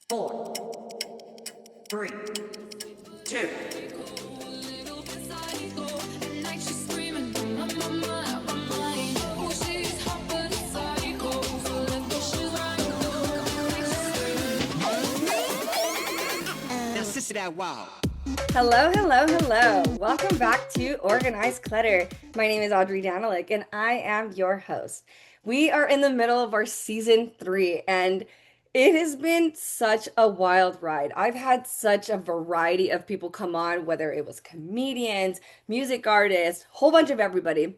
Four, three, two. Now, sister, that wow. Hello, hello, hello. Welcome back to Organized Clutter. My name is Audrey Danilick, and I am your host. We are in the middle of our season 3, and it has been such a wild ride. I've had such a variety of people come on, whether it was comedians, music artists, whole bunch of everybody.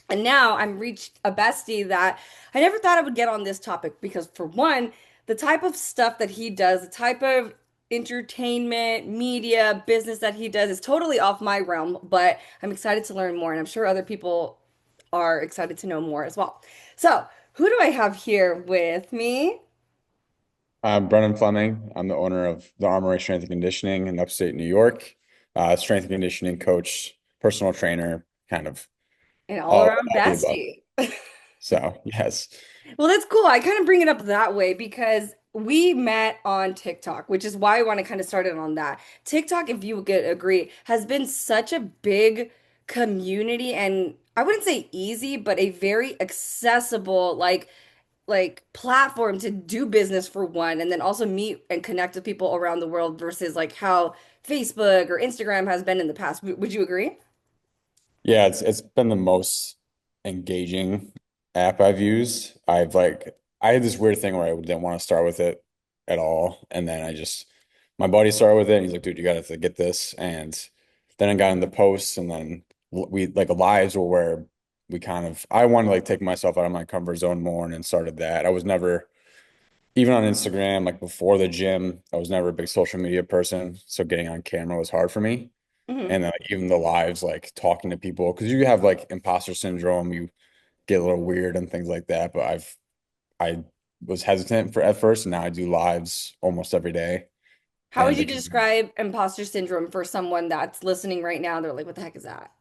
And now I'm reached a bestie that I never thought I would get on this topic because, for one, the type of stuff that he does, the type of entertainment, media, business that he does is totally off my realm, but I'm excited to learn more, and I'm sure other people are excited to know more as well. So, who do I have here with me? I'm Brennan Fleming. I'm the owner of the Armory Strength and Conditioning in upstate New York. Strength and conditioning coach, personal trainer, kind of An all, all-around all the above. bestie. So, yes. Well, that's cool. I kind of bring it up that way because we met on TikTok, which is why I want to kind of start it on that. TikTok, if you could agree, has been such a big community and I wouldn't say easy, but a very accessible platform to do business for one, and then also meet and connect with people around the world versus like how Facebook or Instagram has been in the past. Would you agree? Yeah, it's been the most engaging app I've used. I had this weird thing where I didn't want to start with it at all. And then my buddy started with it and he's like, dude, you gotta have to get this. And then I got into posts and then we like lives were where I wanted to like take myself out of my comfort zone more and then started that. I was never even on Instagram, like before the gym, I was never a big social media person. So getting on camera was hard for me. Hmm. And then like, even the lives, like talking to people, because you have like imposter syndrome, you get a little weird and things like that. But I was hesitant for at first, and now I do lives almost every day. How would And you the describe imposter syndrome for someone that's listening right now? They're like, what the heck is that?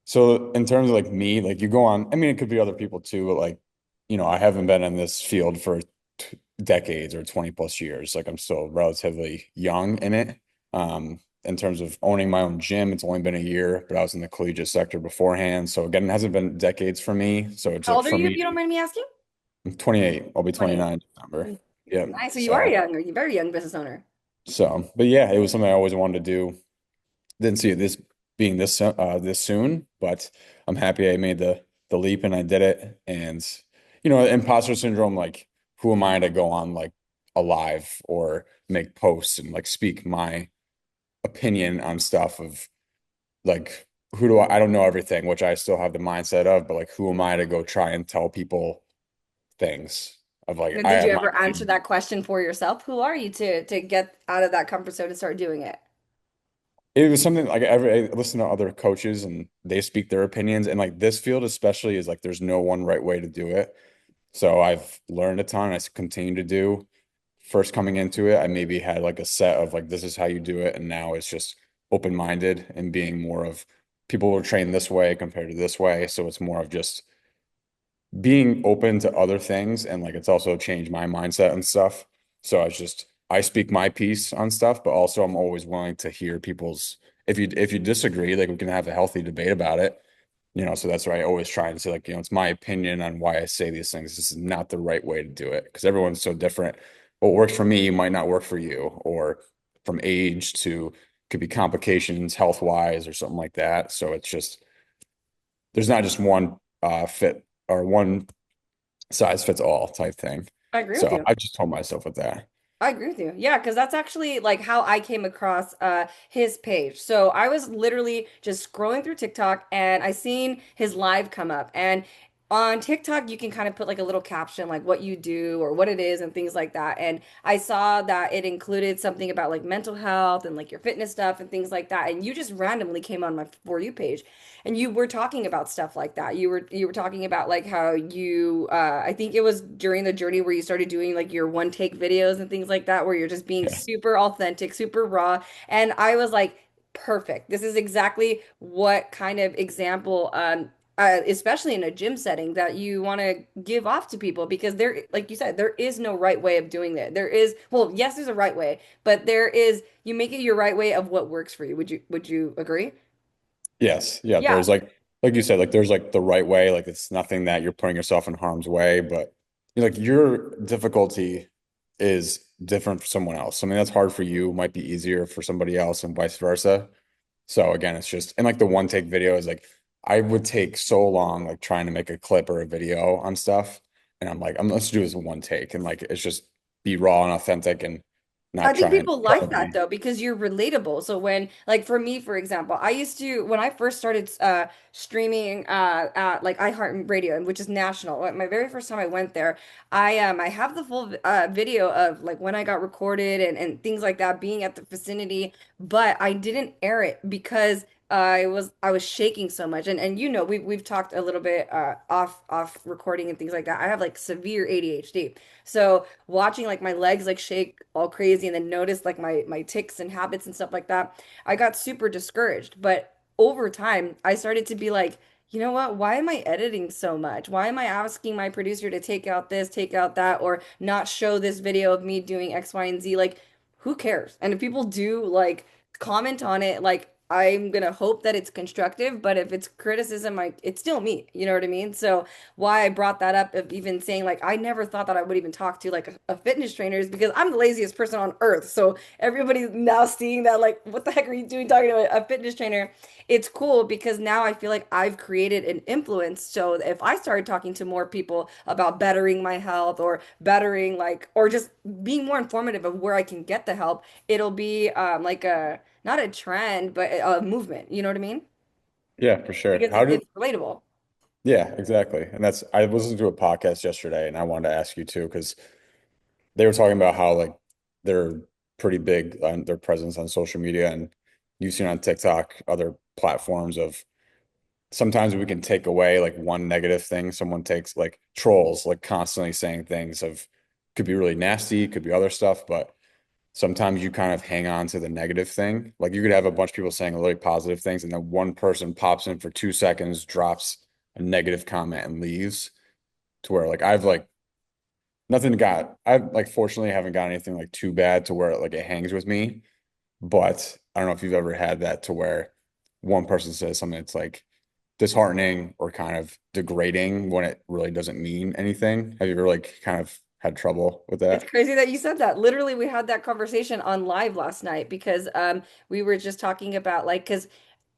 So in terms of like me, like you go on, I mean, it could be other people too, but like, I haven't been in this field for decades or 20 plus years. Like I'm still relatively young in it. In terms of owning my own gym, it's only been a year, but I was in the collegiate sector beforehand. So again, it hasn't been decades for me. So it's How like old are for you, if you me, don't mind me asking? I'm 28. I'll be 28. 29 in December. Yep. Nice. So you are So, young, or you very young business owner. but yeah, it was something I always wanted to do. Didn't see it this being this soon, but I'm happy I made the leap and I did it. And imposter syndrome, like who am I to go on like a live or make posts and like speak my opinion on stuff of like who do I don't know everything, which I still have the mindset of, but like who am I to go try and tell people things of like Now, I did you have my ever answer opinion. that question for yourself? Who are you to get out of that comfort zone and start doing it? It was something like I listen to other coaches and they speak their opinions. And like this field, especially, is like there's no one right way to do it. So I've learned a ton. Continue to do. First coming into it, I maybe had like a set of like, this is how you do it. And now it's just open-minded and being more of people were trained this way compared to this way. So it's more of just being open to other things. And like it's also changed my mindset and stuff. So I speak my piece on stuff, but also I'm always willing to hear people's if you disagree, like we can have a healthy debate about it. So that's why I always try and say, like, it's my opinion on why I say these things. This is not the right way to do it because everyone's so different. What works for me might not work for you, or from age to could be complications health wise or something like that. So it's just there's not just one fit or one size fits all type thing. I agree with So you. I just told myself with that. I agree with you. Yeah, because that's actually like how I came across his page. So I was literally just scrolling through TikTok and I seen his live come up. And on TikTok, you can kind of put like a little caption like what you do or what it is and things like that. And I saw that it included something about like mental health and like your fitness stuff and things like that. And you just randomly came on my For You page and you were talking about stuff like that. You were talking about like how you I think it was during the journey where you started doing like your one take videos and things like that where you're just being Yeah. super authentic, super raw. And I was like, perfect. This is exactly what kind of example especially in a gym setting, that you want to give off to people because there, like you said, there is no right way of doing that. There is, well, yes, there's a right way, but there is, you make it your right way of what works for you. Would you agree? Yes, yeah, Yeah. there's like you said, like there's like the right way, like it's nothing that you're putting yourself in harm's way, but like your difficulty is different for someone else. I mean, that's hard for you, might be easier for somebody else and vice versa. So again, it's just and like the one take video is like I would take so long like trying to make a clip or a video on stuff. And I'm like, let's do this one take and like it's just be raw and authentic and I not think people try like and that be. though because you're relatable. So when, like for me, for example, I used to when I first started streaming at like iHeartRadio, and which is national. My very first time I went there, I have the full video of like when I got recorded and things like that, being at the vicinity, but I didn't air it because I was shaking so much. And you know, we've talked a little bit off recording and things like that. I have like severe ADHD. So watching like my legs like shake all crazy and then notice like my tics and habits and stuff like that, I got super discouraged. But over time, I started to be like, you know what? Why am I editing so much? Why am I asking my producer to take out this, take out that, or not show this video of me doing X, Y, and Z? Like, who cares? And if people do like comment on it, like I'm gonna hope that it's constructive, but if it's criticism, like it's still me, you know what I mean? So why I brought that up of even saying like I never thought that I would even talk to like a fitness trainer is because I'm the laziest person on earth. So everybody now seeing that like what the heck are you doing talking to a fitness trainer? It's cool because now I feel like I've created an influence. So if I started talking to more people about bettering my health or bettering like or just being more informative of where I can get the help, it'll be like a not a trend, but a movement. You know what I mean? Yeah, for sure. Because How do it's relatable. Yeah, exactly. And that's I listened to a podcast yesterday and I wanted to ask you too, because they were talking about how like they're pretty big on their presence on social media and you've seen on TikTok, other platforms of sometimes we can take away like one negative thing someone takes like trolls like constantly saying things of could be really nasty, could be other stuff, but sometimes you kind of hang on to the negative thing. Like you could have a bunch of people saying really positive things and then one person pops in for 2 seconds, drops a negative comment and leaves to where like I've like nothing got I've like fortunately haven't got anything like too bad to where like it hangs with me. But I don't know if you've ever had that to where one person says something that's like disheartening or kind of degrading when it really doesn't mean anything. Have you ever like kind of had trouble with It's that? crazy that you said that. Literally, we had that conversation on live last night because we were just talking about like because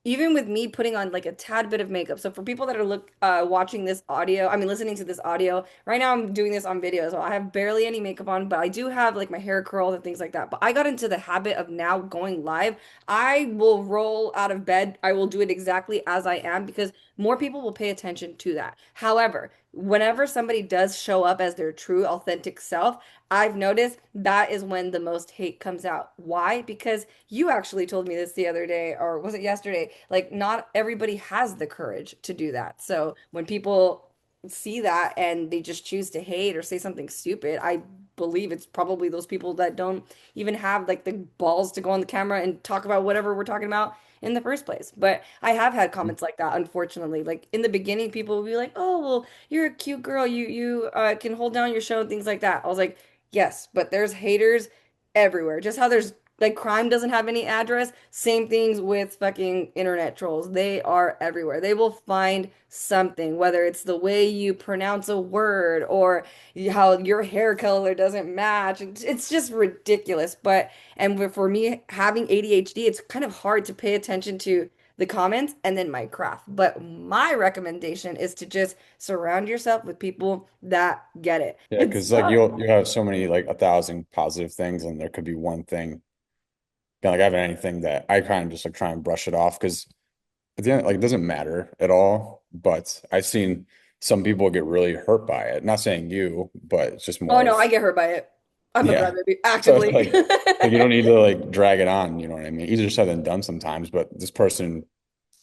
even with me putting on like a tad bit of makeup. So for people that are watching this audio, I mean listening to this audio, right now I'm doing this on video. So I have barely any makeup on, but I do have like my hair curled and things like that. But I got into the habit of now going live. I will roll out of bed. I will do it exactly as I am because more people will pay attention to that. However, whenever somebody does show up as their true authentic self, I've noticed that is when the most hate comes out. Why? Because you actually told me this the other day, or was it yesterday? Like, not everybody has the courage to do that. So when people see that and they just choose to hate or say something stupid, I believe it's probably those people that don't even have like the balls to go on the camera and talk about whatever we're talking about in the first place. But I have had comments like that, unfortunately. Like in the beginning, people would be like, "Oh, well, you're a cute girl. You can hold down your show and things like that." I was like, "Yes, but there's haters everywhere. Just how there's like crime doesn't have any address. Same things with fucking internet trolls. They are everywhere. They will find something, whether it's the way you pronounce a word or how your hair color doesn't match. It's just ridiculous. But and for me having ADHD, it's kind of hard to pay attention to the comments and then my craft. But my recommendation is to just surround yourself with people that get it. Yeah, It's because like tough. you'll have so many like 1,000 positive things and there could be one thing. Like I have anything that I kind of just like try and brush it off because at the end, like it doesn't matter at all. But I've seen some people get really hurt by it. Not saying you, but it's just Oh more no, I of get hurt by it. I'm a yeah. crybaby, So it's actively. like you don't need to like drag it on, you know what I mean? Easier said than done sometimes, but this person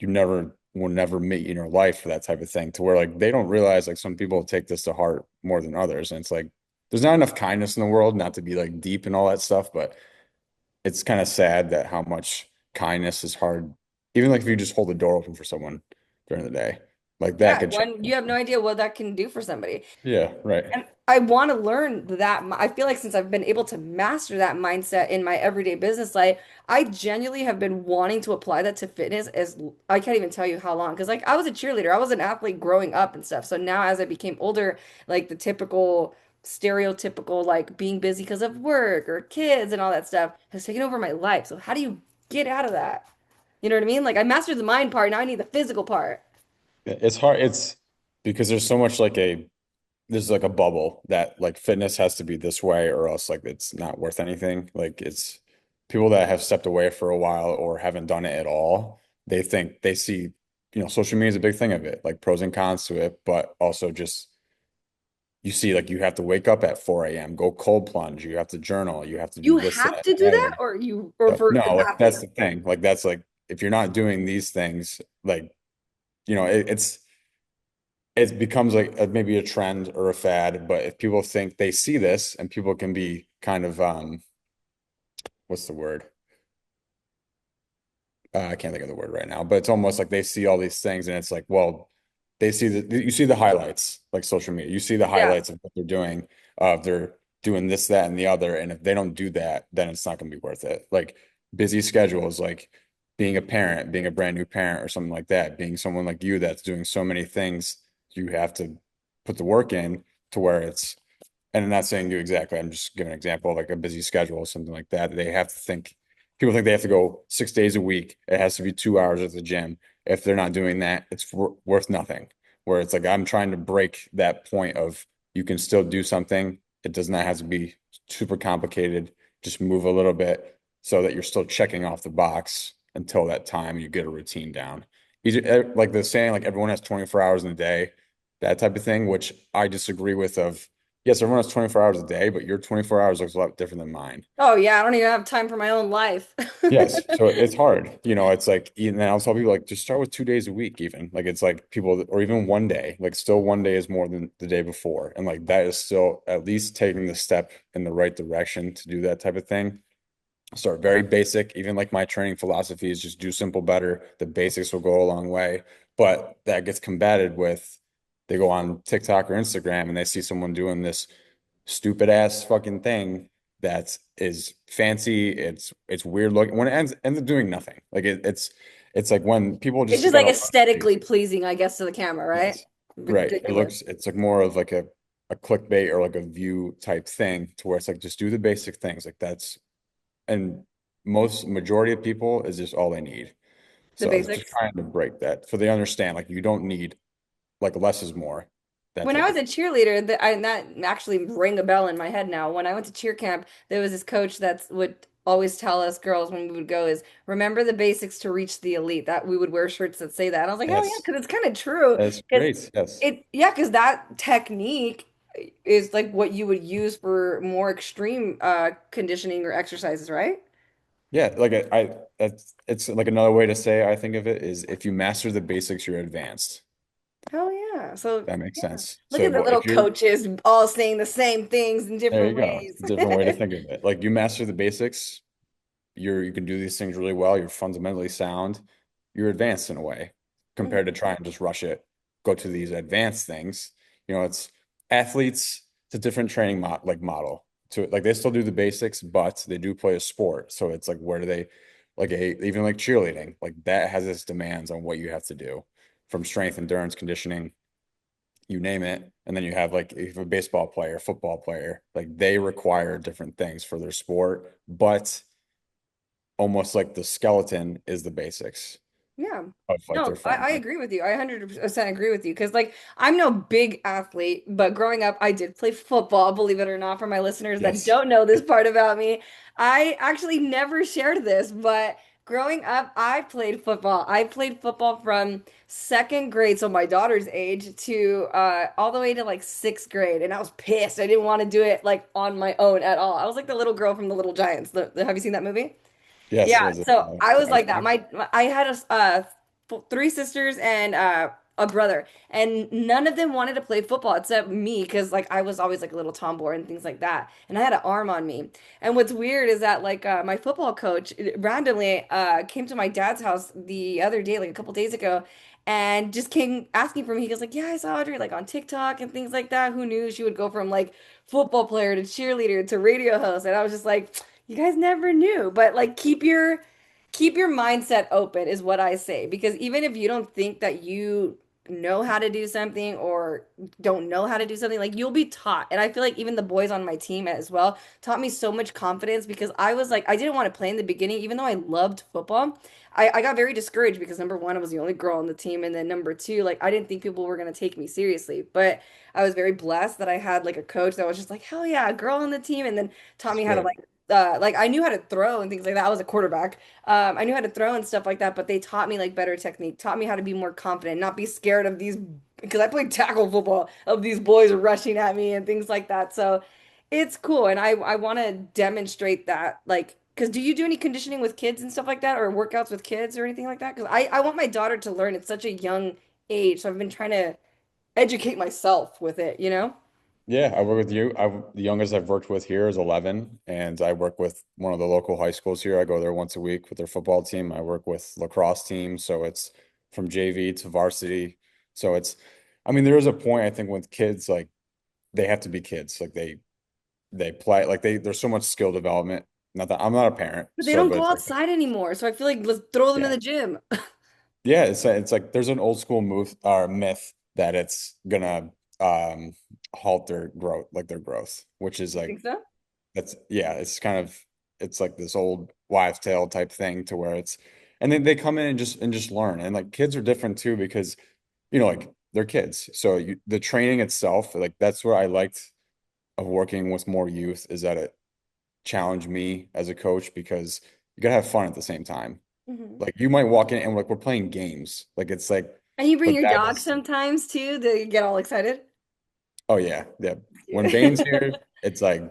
you never will never meet in your life for that type of thing to where like they don't realize like some people take this to heart more than others. And it's like there's not enough kindness in the world, not to be like deep and all that stuff, but it's kind of sad that how much kindness is hard. Even like if you just hold the door open for someone during the day, Like that Yeah, could change. one, you have no idea what that can do for somebody. Yeah, right. And I want to learn that. I feel like since I've been able to master that mindset in my everyday business life, I genuinely have been wanting to apply that to fitness as I can't even tell you how long. Because like I was a cheerleader, I was an athlete growing up and stuff. So now as I became older, like the typical stereotypical like being busy because of work or kids and all that stuff has taken over my life. So how do you get out of that? You know what I mean? Like I mastered the mind part, now I need the physical part. It's hard. It's because there's so much like there's like a bubble that like fitness has to be this way or else like it's not worth anything. Like it's people that have stepped away for a while or haven't done it at all. They think they see, social media is a big thing of it, like pros and cons to it, but also just you see like you have to wake up at 4 a.m., go cold plunge, you have to journal, you have to do You this, have that, to do and the that other. or you or But for no, the like that's athletes. the thing. Like that's like if you're not doing these things, like, it becomes like maybe a trend or a fad, but if people think they see this and people can be kind of what's the word? I can't think of the word right now, but it's almost like they see all these things and it's like, well, you see the highlights, like social media. You see the Yeah. highlights of what they're doing. They're doing this, that, and the other. And if they don't do that, then it's not going to be worth it. Like busy schedules, like being a parent, being a brand new parent or something like that, being someone like you that's doing so many things, you have to put the work in to where and I'm not saying you exactly. I'm just giving an example, like a busy schedule or something like that. They have to think, people think they have to go 6 days a week. It has to be 2 hours at the gym. If they're not doing that, it's worth nothing. Where it's like, I'm trying to break that point of you can still do something. It does not have to be super complicated. Just move a little bit so that you're still checking off the box until that time you get a routine down. Like the saying, like everyone has 24 hours in a day, that type of thing, which I disagree with of yes, everyone has 24 hours a day, but your 24 hours looks a lot different than mine. Oh yeah, I don't even have time for my own life. Yes. So it's hard. It's like, and then I'll tell people like just start with 2 days a week, even. Like it's like or even one day, like still one day is more than the day before. And like that is still at least taking the step in the right direction to do that type of thing. Start very basic. Even like my training philosophy is just do simple better. The basics will go a long way. But that gets combated with they go on TikTok or Instagram and they see someone doing this stupid ass fucking thing that is fancy. It's weird looking when it ends up doing nothing. Like it's like when people It's just just spend like a lot of money. aesthetically pleasing, I guess, to the camera, right? Yes. Right. Ridiculous. It's like more of like a clickbait or like a view type thing to where it's like just do the basic things. Like that's and most majority of people is just all they need. The So I was just basics. trying to break that so they understand like you don't need like less is more, that When I type was of a cheerleader, that actually rang a bell in my head now. When I went to cheer camp, there was this coach that would always tell us girls when we would go is remember the basics to reach the elite. That we would wear shirts that say that. And I was like, hell yeah, yes. because it's kind of true. That's Because great. Yes. because that technique is like what you would use for more extreme conditioning or exercises, right? Yeah, like that's it's like another way to say I think of it is if you master the basics, you're advanced. Oh yeah. So That makes yeah. sense. Look So at the well, little if you're coaches all saying the same things in there different you go. ways. Different way to think of it. Like you master the basics, you can do these things really well, you're fundamentally sound, you're advanced in a way compared to trying to just rush it, go to these advanced things. It's athletes, it's a different training model to it. Like they still do the basics, but they do play a sport. So it's like where do they even like cheerleading, like that has its demands on what you have to do from strength, endurance, conditioning, you name it. And then you have like if a baseball player, football player, like they require different things for their sport, but almost like the skeleton is the basics Yeah. of like their No, I formula. agree with you. I 100% agree with you. Because, like, I'm no big athlete, but growing up, I did play football, believe it or not, for my listeners that Yes. don't know this part about me. I actually never shared this, but growing up, I played football. I played football from second grade, so my daughter's age, to all the way to like sixth grade. And I was pissed. I didn't want to do it like on my own at all. I was like the little girl from the Little Giants. Have you seen that movie? Yes, Yeah, as so I was like that. iconic. I had three sisters and a brother, and none of them wanted to play football except me because like I was always like a little tomboy and things like that, and I had an arm on me. And what's weird is that like my football coach randomly came to my dad's house the other day, like a couple days ago, and just came asking for me. He goes like, "Yeah, I saw Audrey like on TikTok and things like that. Who knew she would go from like football player to cheerleader to radio host?" And I was just like, "You guys never knew." But like keep your mindset open is what I say, because even if you don't think that you know how to do something or don't know how to do something, like you'll be taught. And I feel like even the boys on my team as well taught me so much confidence, because I was like, I didn't want to play in the beginning, even though I loved football. I got very discouraged because number one, I was the only girl on the team. And then number two, like I didn't think people were going to take me seriously. But I was very blessed that I had like a coach that was just like, hell yeah, a girl on the team. And then taught It's me how to good. like I knew how to throw and things like that. I was a quarterback. I knew how to throw and stuff like that, but they taught me like better technique, taught me how to be more confident, not be scared of these, because I played tackle football, of these boys rushing at me and things like that. So it's cool. And I want to demonstrate that, like, because do you do any conditioning with kids and stuff like that, or workouts with kids or anything like that? Because I want my daughter to learn at such a young age. So I've been trying to educate myself with it, you know? Yeah, I work with you. The youngest I've worked with here is 11, and I work with one of the local high schools here. I go there once a week with their football team. I work with lacrosse team, so it's from JV to varsity. So I mean, there is a point I think with kids, like they have to be kids. Like they play, like there's so much skill development. Not that I'm not a parent, But they so don't but go it's like outside anymore. So I feel like let's throw them in yeah, the gym. yeah. It's like there's an old school move or myth that it's gonna um halt their growth, like their growth, which is You like think so? that's yeah, it's like this old wives' tale type thing to where it's and then they come in and just learn. And like kids are different too because like they're kids. So the training itself, like that's what I liked of working with more youth is that it challenged me as a coach because you gotta have fun at the same time. Mhm. Like you might walk in and like we're playing games. Like it's like, And you bring but your that dog is sometimes too to get all excited? oh yeah, yeah. When Cute. Bane's here, it's like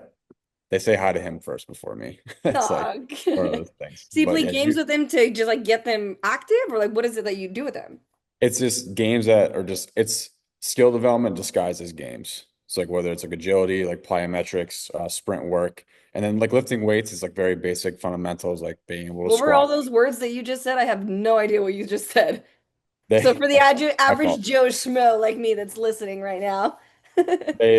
they say hi to him first before me. It's like Aw. one of those things. So you But play yeah, games with them to just like get them active, or like what is it that you do with them? it's just games that are just it's skill development disguised as games. It's like whether it's like agility, like plyometrics, sprint work, and then like lifting weights is like very basic fundamentals, like being able to What were all squat. those words that you just said? I have no idea what you just said. So They for the my average fault. Joe Schmo like me that's listening right now.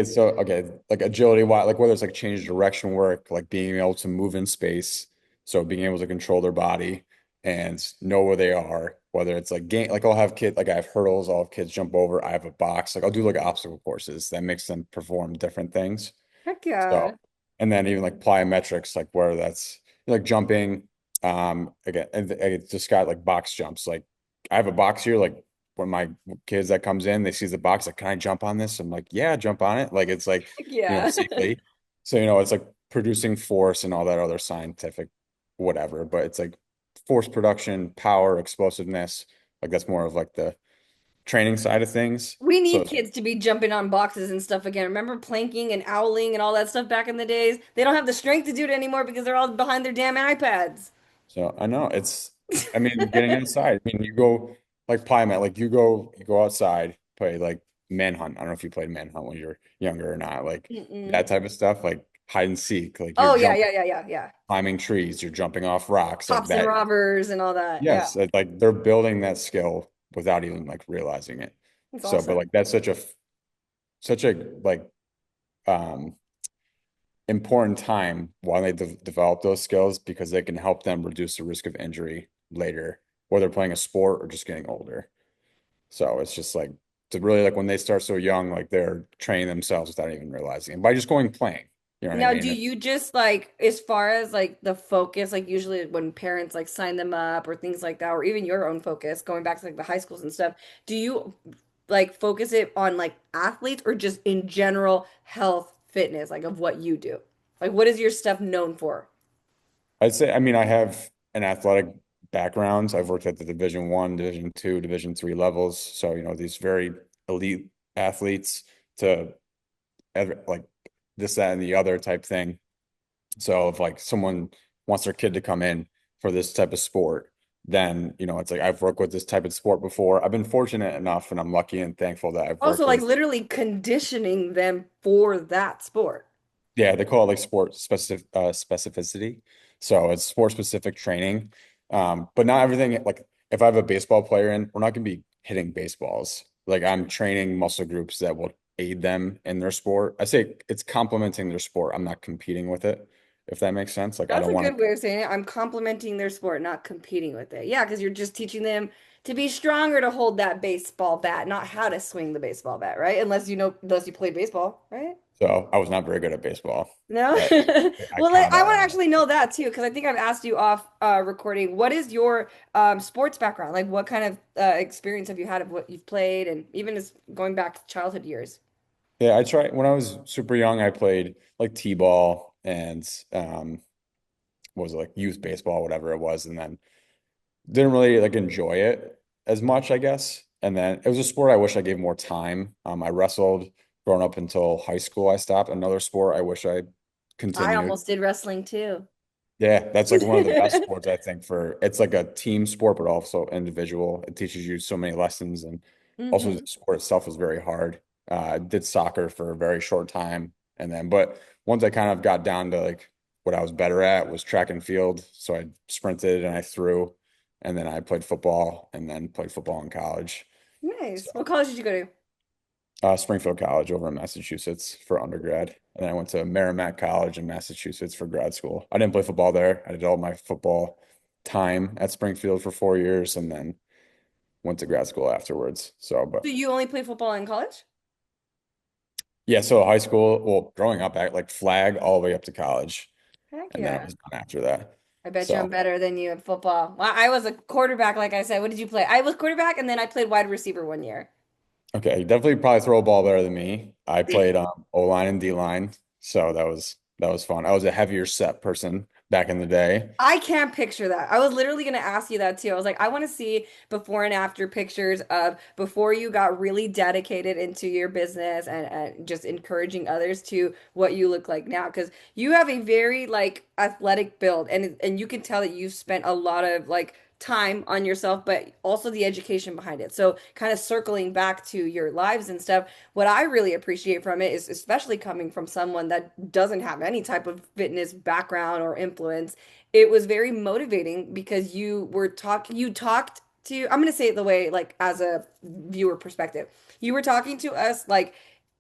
So okay, like agility, why like whether it's like change direction work, like being able to move in space, so being able to control their body and know where they are, whether it's like game, like I'll have kids, like I have hurdles, I'll have kids jump over, I have a box, like I'll do like obstacle courses that makes them perform different things. Heck So, yeah. and then even like plyometrics, like where that's like jumping, again, and I just got like box jumps. Like I have a box here, like when my kids that comes in, they see the box, like, can I jump on this? I'm like, yeah, jump on it. Like it's like, Heck yeah. safely. So, it's like producing force and all that other scientific whatever, but it's like force production, power, explosiveness. Like that's more of like the training side of things. We So need it's kids to be jumping on boxes and stuff again. Remember planking and owling and all that stuff back in the days? They don't have the strength to do it anymore because they're all behind their damn iPads. So I know I mean, getting inside. I mean, you go like pie mat, like you go outside, play like manhunt. I don't know if you played manhunt when you're younger or not, like Mm-mm. that type of stuff, like hide and seek, like you're Oh yeah, jumping, yeah, yeah, yeah, yeah. climbing trees, you're jumping off rocks, like Cops and that. robbers and all that. Yeah, Yes, like they're building that skill without even like realizing it. it's So, but awesome. like that's such a like um important time while they develop those skills because they can help them reduce the risk of injury later, whether playing a sport or just getting older. So it's just like to really like when they start so young, like they're training themselves without even realizing it by just going playing. You know what I Now, do mean? you just like, as far as like the focus, like usually when parents like sign them up or things like that, or even your own focus, going back to like the high schools and stuff, do you like focus it on like athletes or just in general health, fitness, like of what you do? Like, what is your stuff known for? I'd say, I mean, I have an athletic background. I've worked at the Division 1, Division 2, Division 3 levels. So, these very elite athletes to like this, that, and the other type thing. So if like someone wants their kid to come in for this type of sport, then, it's like I've worked with this type of sport before. I've been fortunate enough and I'm lucky and thankful that I've Also, worked like with, literally conditioning them for that sport. yeah, they call it like specificity. So it's sport specific training. But not everything, like if I have a baseball player in, we're not going to be hitting baseballs. Like I'm training muscle groups that will aid them in their sport. I say it's complementing their sport. I'm not competing with it, if that makes sense. Like I That's don't a want good way of saying it. I'm complimenting their sport, not competing with it. Yeah, because you're just teaching them to be stronger to hold that baseball bat, not how to swing the baseball bat, right? Unless you played baseball, right? so I was not very good at baseball. No? That I Well, caught I want to actually know that too, because I think I've asked you off recording. What is your sports background? Like, what kind of experience have you had of what you've played, and even as going back to childhood years? Yeah, I tried when I was super young, I played like T-ball and what was it, like youth baseball, whatever it was, and then didn't really like enjoy it as much, I guess. And then it was a sport I wish I gave more time. I wrestled growing up until high school. I stopped. Another sport I wish I I continued. almost did wrestling too. Yeah, that's like one of the best sports I think for it's like a team sport, but also individual. It teaches you so many lessons, and also the Hmm. sport itself is very hard. I did soccer for a very short time, and then but once I kind of got down to like what I was better at was track and field. So I sprinted and I threw, and then I played football, and then played football in college. So Nice. What college did you go to? Springfield College over in Massachusetts for undergrad. And then I went to Merrimack College in Massachusetts for grad school. I didn't play football there. I did all my football time at Springfield for 4 years and then went to grad school afterwards. So, So but you only played football in college? yeah, so high school, well, growing up at like flag all the way up to college. Heck And then it yeah. was done after that. I bet you I'm So, better than you at football. Well, I was a quarterback, like I said. What did you play? I was quarterback and then I played wide receiver one year. okay, you definitely probably throw a ball better than me. I played O-line and D-line. So that was fun. I was a heavier set person back in the day. I can't picture that. I was literally going to ask you that too. I was like, I want to see before and after pictures of before you got really dedicated into your business and just encouraging others to what you look like now. Because you have a very like athletic build and you can tell that you've spent a lot of like time on yourself, but also the education behind it. So kind of circling back to your lives and stuff, what I really appreciate from it is especially coming from someone that doesn't have any type of fitness background or influence. It was very motivating because you talked to, I'm going to say it the way like as a viewer perspective. You were talking to us like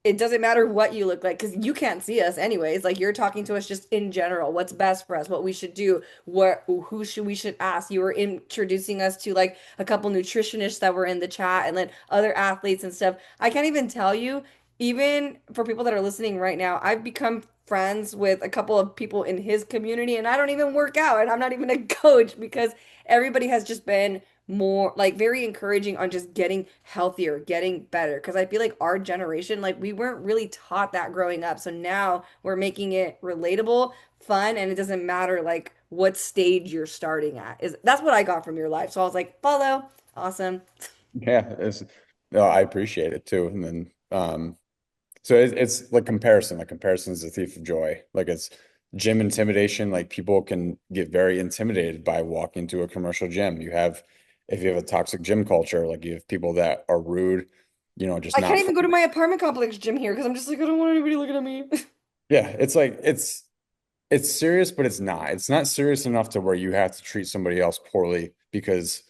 it doesn't matter what you look like because you can't see us anyways. Like you're talking to us just in general, what's best for us, what we should do, what who should we should ask. You were introducing us to like a couple nutritionists that were in the chat and then other athletes and stuff. I can't even tell you, even for people that are listening right now, I've become friends with a couple of people in his community and I don't even work out and I'm not even a coach because everybody has just been more like very encouraging on just getting healthier, getting better. Because I feel like our generation, like we weren't really taught that growing up. So now we're making it relatable, fun, and it doesn't matter like what stage you're starting at. Is that's what I got from your life. So I was like, follow, awesome. Yeah, it's no, I appreciate it too. And then so it's like comparison. Like comparison is the thief of joy. Like it's gym intimidation. Like people can get very intimidated by walking to a commercial gym. If you have a toxic gym culture, like you have people that are rude, just I can't not even go to friendly. my apartment complex gym here because I'm just like, I don't want anybody looking at me. Yeah, it's like it's serious, but it's not. It's not serious enough to where you have to treat somebody else poorly because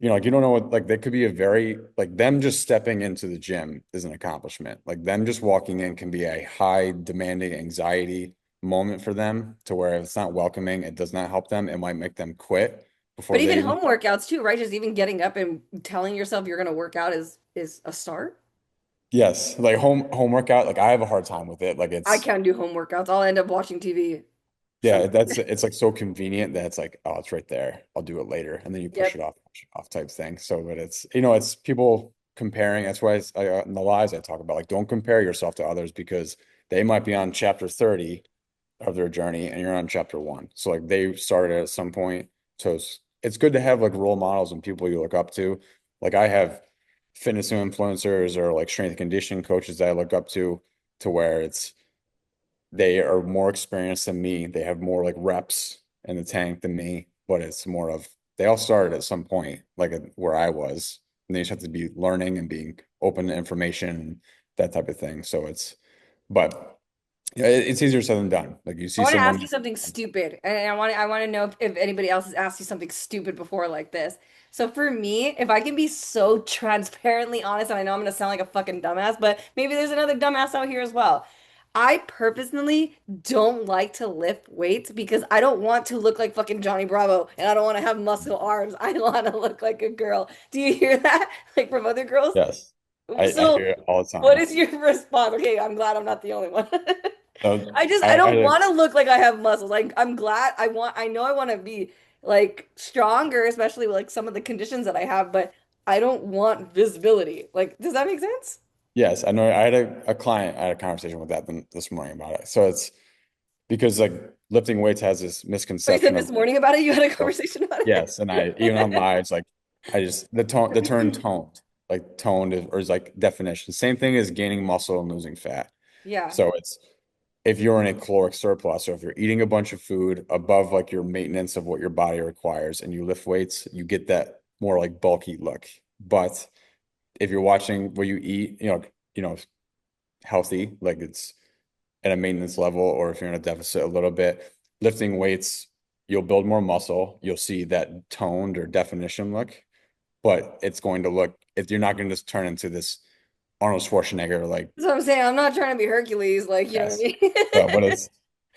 like you don't know what, like they could be a very, like them just stepping into the gym is an accomplishment. Like them just walking in can be a high demanding anxiety moment for them to where if it's not welcoming, it does not help them. It might make them quit But before even they even, home workouts too, right? Just even getting up and telling yourself you're gonna work out is a start. yes, like home workout, like I have a hard time with it. Like I it's, can't do home workouts. I'll end up watching TV. yeah, Some, it's like so convenient that it's like, oh, it's right there. I'll do it later. And then you yep. push it off type thing. So, but it's people comparing. That's why in the lives I talk about, like, don't compare yourself to others because they might be on chapter 30 of their journey and you're on chapter one. So, like, they started at some point. So, it's good to have like role models and people you look up to. Like, I have fitness influencers or like strength and conditioning coaches that I look up to where they are more experienced than me. They have more like reps in the tank than me, but it's more of they all started at some point, like where I was, and they just have to be learning and being open to information and that type of thing. So but Yeah, it's easier said than done. Like you I see want to ask someone, you something stupid, and I want to know if anybody else has asked you something stupid before like this. So for me, if I can be so transparently honest, and I know I'm gonna sound like a fucking dumbass, but maybe there's another dumbass out here as well. I purposely don't like to lift weights because I don't want to look like fucking Johnny Bravo, and I don't want to have muscle arms. I want to look like a girl. Do you hear that? Like from other girls? yes, I So hear it all the what time. is your response? Okay, I'm glad I'm not the only one. So I I don't like, want to look like I have muscles. Like I'm glad I know I want to be like stronger, especially with like some of the conditions that I have, but I don't want visibility. Like, does that make sense? yes, I know. I had a client, I had a conversation with that this morning about it. So it's because like lifting weights has this So you said misconception this of, morning about it, you had a oh, conversation about yes, and I even on it. lives like the term toned, like toned is like definition. Same thing as gaining muscle and losing fat. Yeah. So it's if you're in a caloric surplus, or if you're eating a bunch of food above like your maintenance of what your body requires and you lift weights, you get that more like bulky look. But if you're watching what you eat, healthy, like it's at a maintenance level, or if you're in a deficit a little bit, lifting weights, you'll build more muscle. You'll see that toned or definition look, but it's going to look, if you're not going to just turn into this Arnold Schwarzenegger, like, That's what I'm saying. I'm not trying to be Hercules, like, you know what yes. I So, but mean? it's,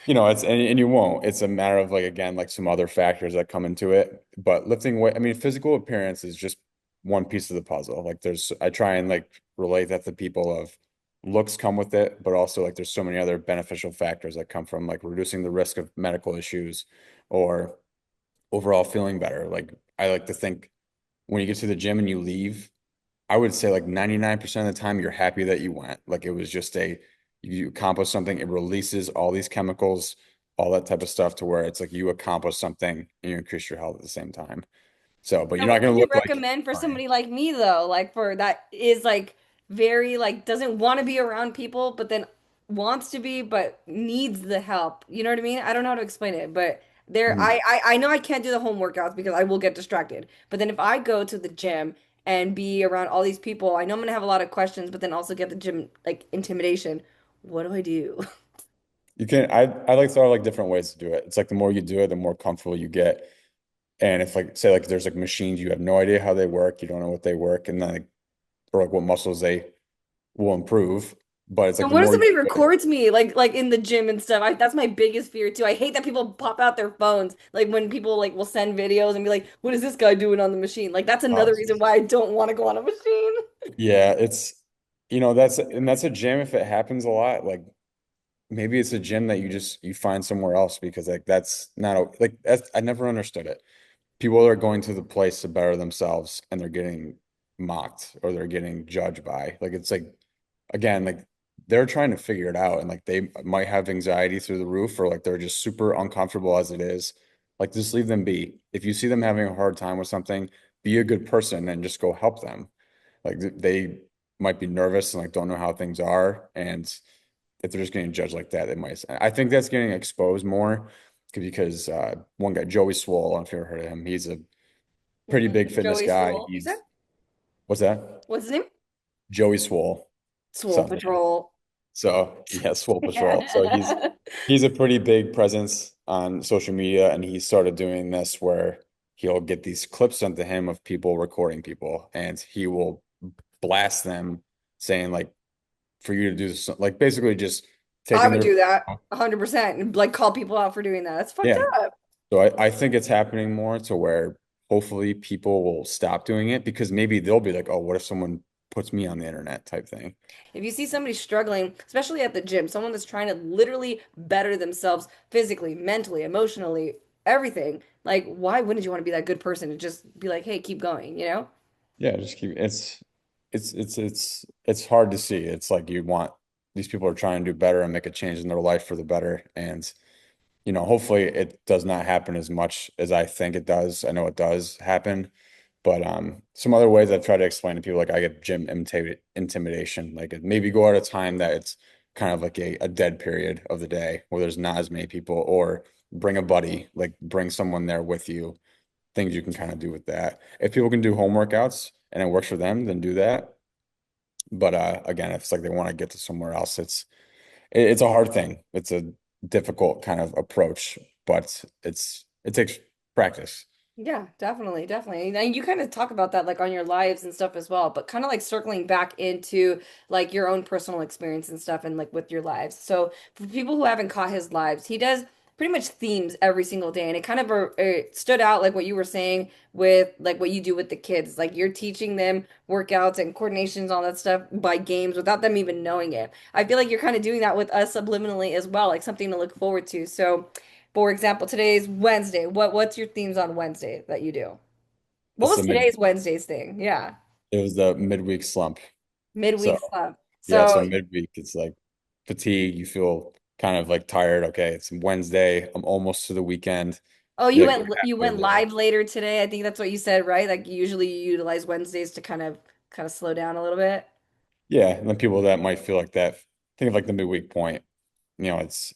and you won't. It's a matter of like, again, like some other factors that come into it. But lifting weight, I mean, physical appearance is just one piece of the puzzle. Like I try and like relate that to people of looks come with it, but also like there's so many other beneficial factors that come from like reducing the risk of medical issues or overall feeling better. Like I like to think when you get to the gym and you leave, I would say like 99% of the time you're happy that you went. Like it was just you accomplished something. It releases all these chemicals, all that type of stuff to where it's like you accomplished something and you increase your health at the same time. So, but And you're what not would going to you look like recommend for Brian. somebody like me though? Like for that is like very like doesn't want to be around people, but then wants to be, but needs the help. You know what I mean? I don't know how to explain it, but there Mhm. I know I can't do the home workouts because I will get distracted. But then if I go to the gym and be around all these people, I know I'm gonna have a lot of questions, but then also get the gym like intimidation. What do I do? You can, I like throw like different ways to do it. It's like the more you do it, the more comfortable you get. And if like, say like there's like machines, you have no idea how they work, you don't know what they work, and then like, or like what muscles they will improve. But it's like And the what if more you somebody do it, records me like in the gym and stuff? That's my biggest fear too. I hate that people pop out their phones like when people like will send videos and be like, "What is this guy doing on the machine?" Like that's another reason why I don't want to go on a machine. yeah, it's that's a gym if it happens a lot. Like maybe it's a gym that you find somewhere else because like that's not like that's I never understood it. People are going to the place to better themselves and they're getting mocked or they're getting judged by. Like it's like again, like they're trying to figure it out and like they might have anxiety through the roof or like they're just super uncomfortable as it is. Like just leave them be. If you see them having a hard time with something, be a good person and just go help them. Like they might be nervous and like don't know how things are. And if they're just getting judged like that, they might. I think that's getting exposed more because one guy, Joey Swole, I don't know if you ever heard of him. He's a pretty big fitness Joey guy. Swole, you said? What's that? What's his name? Joey Swole, Swole something. Patrol. So yeah, Swole Patrol. So Yeah. he's a pretty big presence on social media, and he started doing this where he'll get these clips sent to him of people recording people, and he will blast them saying like for you to do this, like basically just I taking would their do that 100% and like call people out for doing that. That's fucked yeah. up. So I think it's happening more to where hopefully people will stop doing it because maybe they'll be like, oh, what if someone puts me on the internet type thing? If you see somebody struggling, especially at the gym, someone that's trying to literally better themselves physically, mentally, emotionally, everything, like why wouldn't you want to be that good person and just be like, hey, keep going, you know? Yeah, just keep it's hard to see. It's like you want these people are trying to do better and make a change in their life for the better. And hopefully it does not happen as much as I think it does. I know it does happen, but some other ways I've tried to explain to people like I get gym intimidation. Like maybe go at a time that it's kind of like a dead period of the day where there's not as many people, or bring a buddy, like bring someone there with you. Things you can kind of do with that. If people can do home workouts and it works for them, then do that. But again, if it's like they want to get to somewhere else, it's a hard thing. It's a difficult kind of approach, but it takes practice. Yeah, definitely, definitely. And you kind of talk about that like on your lives and stuff as well, but kind of like circling back into like your own personal experience and stuff and like with your lives. So for people who haven't caught his lives, he does pretty much themes every single day. And it kind of it stood out like what you were saying with like what you do with the kids. Like you're teaching them workouts and coordinations, all that stuff by games without them even knowing it. I feel like you're kind of doing that with us subliminally as well, like something to look forward to. So for example, today's Wednesday. What's your themes on Wednesday that you do? What It's was the mid today's Wednesday's thing? Yeah, it was the midweek slump. So midweek slump. yeah, so So, midweek it's like fatigue, you feel kind of like tired. Okay, it's Wednesday. I'm almost to the weekend. oh, You're like you halfway went there. live later today. I think that's what you said, right? Like usually you utilize Wednesdays to kind of slow down a little bit. Yeah, and then people that might feel like that, think of like the midweek point. It's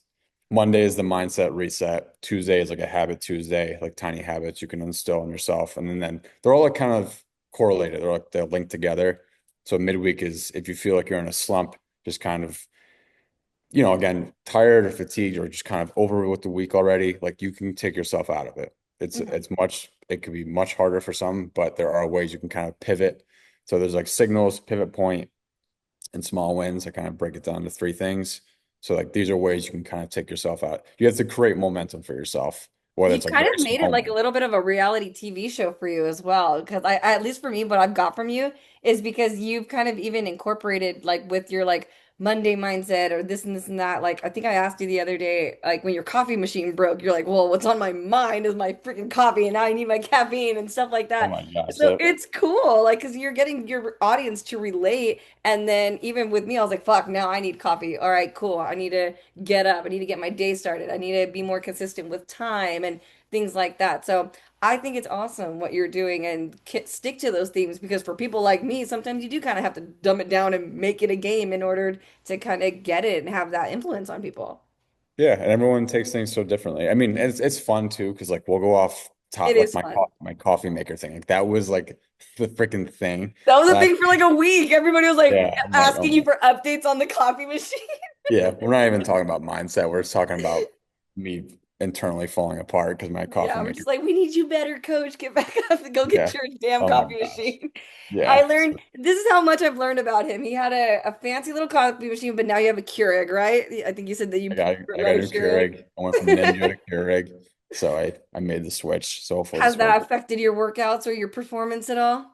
Monday is the mindset reset. Tuesday is like a habit Tuesday, like tiny habits you can instill in yourself. And then they're all like kind of correlated. They're linked together. So midweek is if you feel like you're in a slump, just kind of, again, tired or fatigued or just kind of over with the week already, like you can take yourself out of it. Mhm. It could be much harder for some, but there are ways you can kind of pivot. So there's like signals, pivot point, and small wins. I kind of break it down to three things. So like these are ways you can kind of take yourself out. You have to create momentum for yourself, whether You it's like kind very of made it small like a wins. little bit of a reality TV show for you as well. Because at least for me, what I've got from you is because you've kind of even incorporated like with your like Monday mindset or this and this and that. Like I think I asked you the other day, like when your coffee machine broke, you're like, well, what's on my mind is my freaking coffee and now I need my caffeine and stuff like Oh that. my gosh. So Yep. it's cool, like, because you're getting your audience to relate. And then even with me, I was like, fuck, now I need coffee. All right, cool. I need to get up. I need to get my day started. I need to be more consistent with time and things like that. So I think it's awesome what you're doing and stick to those themes because for people like me, sometimes you do kind of have to dumb it down and make it a game in order to kind of get it and have that influence on people. Yeah, and everyone takes things so differently. I mean, it's fun too because like we'll go off top It like is fun. my coffee maker thing. Like that was like the freaking thing That was a last. thing for like a week. Everybody was like Yeah, I'm like, oh asking my. you for updates on the coffee machine. Yeah, we're not even talking about mindset. We're just talking about me internally falling apart because my coffee Yeah, we're maker. just like, we need you better, coach. Get back up and go get Yeah. your damn Oh my coffee gosh. machine. I Yeah. learned this is how much I've learned about him. He had a fancy little coffee machine, but now you have a Keurig, right? I think you said that I you got I let got a it new Keurig. Keurig. I went from Ninja to Keurig. So I made the switch. So hopefully Has this that works. affected your workouts or your performance at all?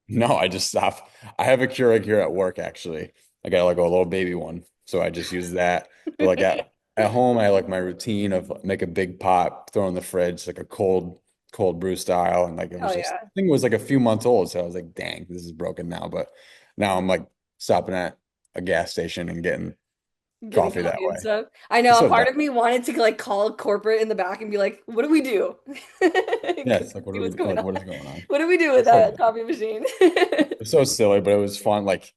No, I just stopped. I have a Keurig here at work actually. I got like a little baby one. So I just use that. But like at home, I like my routine of make a big pot, throw in the fridge, like a cold brew style. And like it Oh was just yeah. I think it was like a few months old. So I was like, dang, this is broken now. But now I'm like stopping at a gas station and getting Getting coffee that coffee and way. stuff. I know It's a so part dumb. of me wanted to like call corporate in the back and be like, what do we do? Yeah, See it's like what are what's we going like on. what is going on? What do we do with It's so that dumb. coffee machine? It's so silly, but it was fun. Like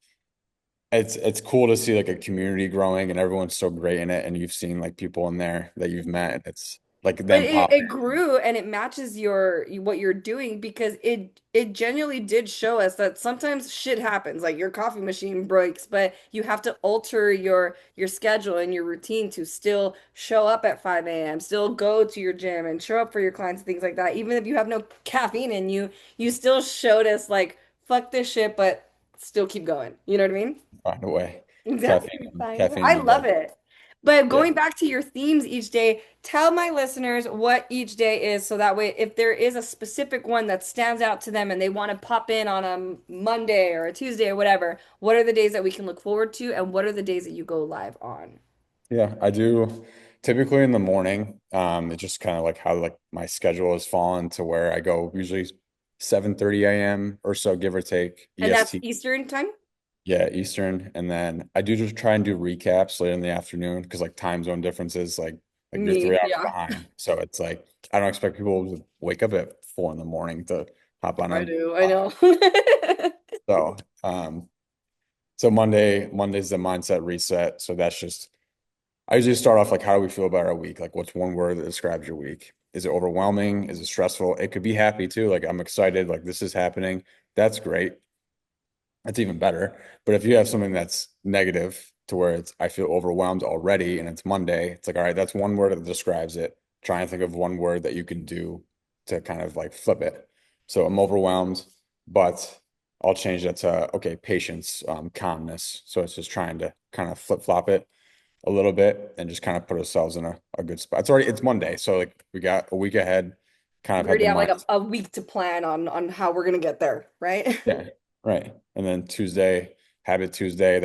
it's cool to see like a community growing and everyone's so great in it. And you've seen like people in there that you've met. And it's like But them it popping in. grew and it matches your what you're doing because it genuinely did show us that sometimes shit happens, like your coffee machine breaks, but you have to alter your schedule and your routine to still show up at 5 a.m., still go to your gym and show up for your clients and things like that. Even if you have no caffeine in you, you still showed us like fuck this shit, but still keep going. You know what I mean? Find a way. Exactly. Fine. Caffeine's I a love drug. it. But Yeah. going back to your themes each day, tell my listeners what each day is so that way if there is a specific one that stands out to them and they want to pop in on a Monday or a Tuesday or whatever, what are the days that we can look forward to and what are the days that you go live on? Yeah, I do typically in the morning. It's just kind of like how like my schedule has fallen to where I go usually 7:30 a.m. or so, give or take And that's EST. Eastern time? Yeah, Eastern. And then I do just try and do recaps later in the afternoon because like time zone differences, like you're Me, 3 hours yeah. behind. So it's like I don't expect people to wake up at 4 in the morning to hop on I a do, I live. know. So Monday's the mindset reset. So that's just I usually start off like how do we feel about our week? Like what's one word that describes your week? Is it overwhelming? Is it stressful? It could be happy too. Like I'm excited, like this is happening. That's great. That's even better. But if you have something that's negative to where it's I feel overwhelmed already and it's Monday. It's like, all right, that's one word that describes it. Try and think of one word that you can do to kind of like flip it. So I'm overwhelmed, but I'll change that to okay, patience, calmness. So it's just trying to kind of flip flop it a little bit and just kind of put ourselves in a good spot. It's Monday, so like we got a week ahead, kind We of had already the have like mind. a week to plan on how we're gonna get there, right? Yeah, right. And then Tuesday, Habit Tuesday,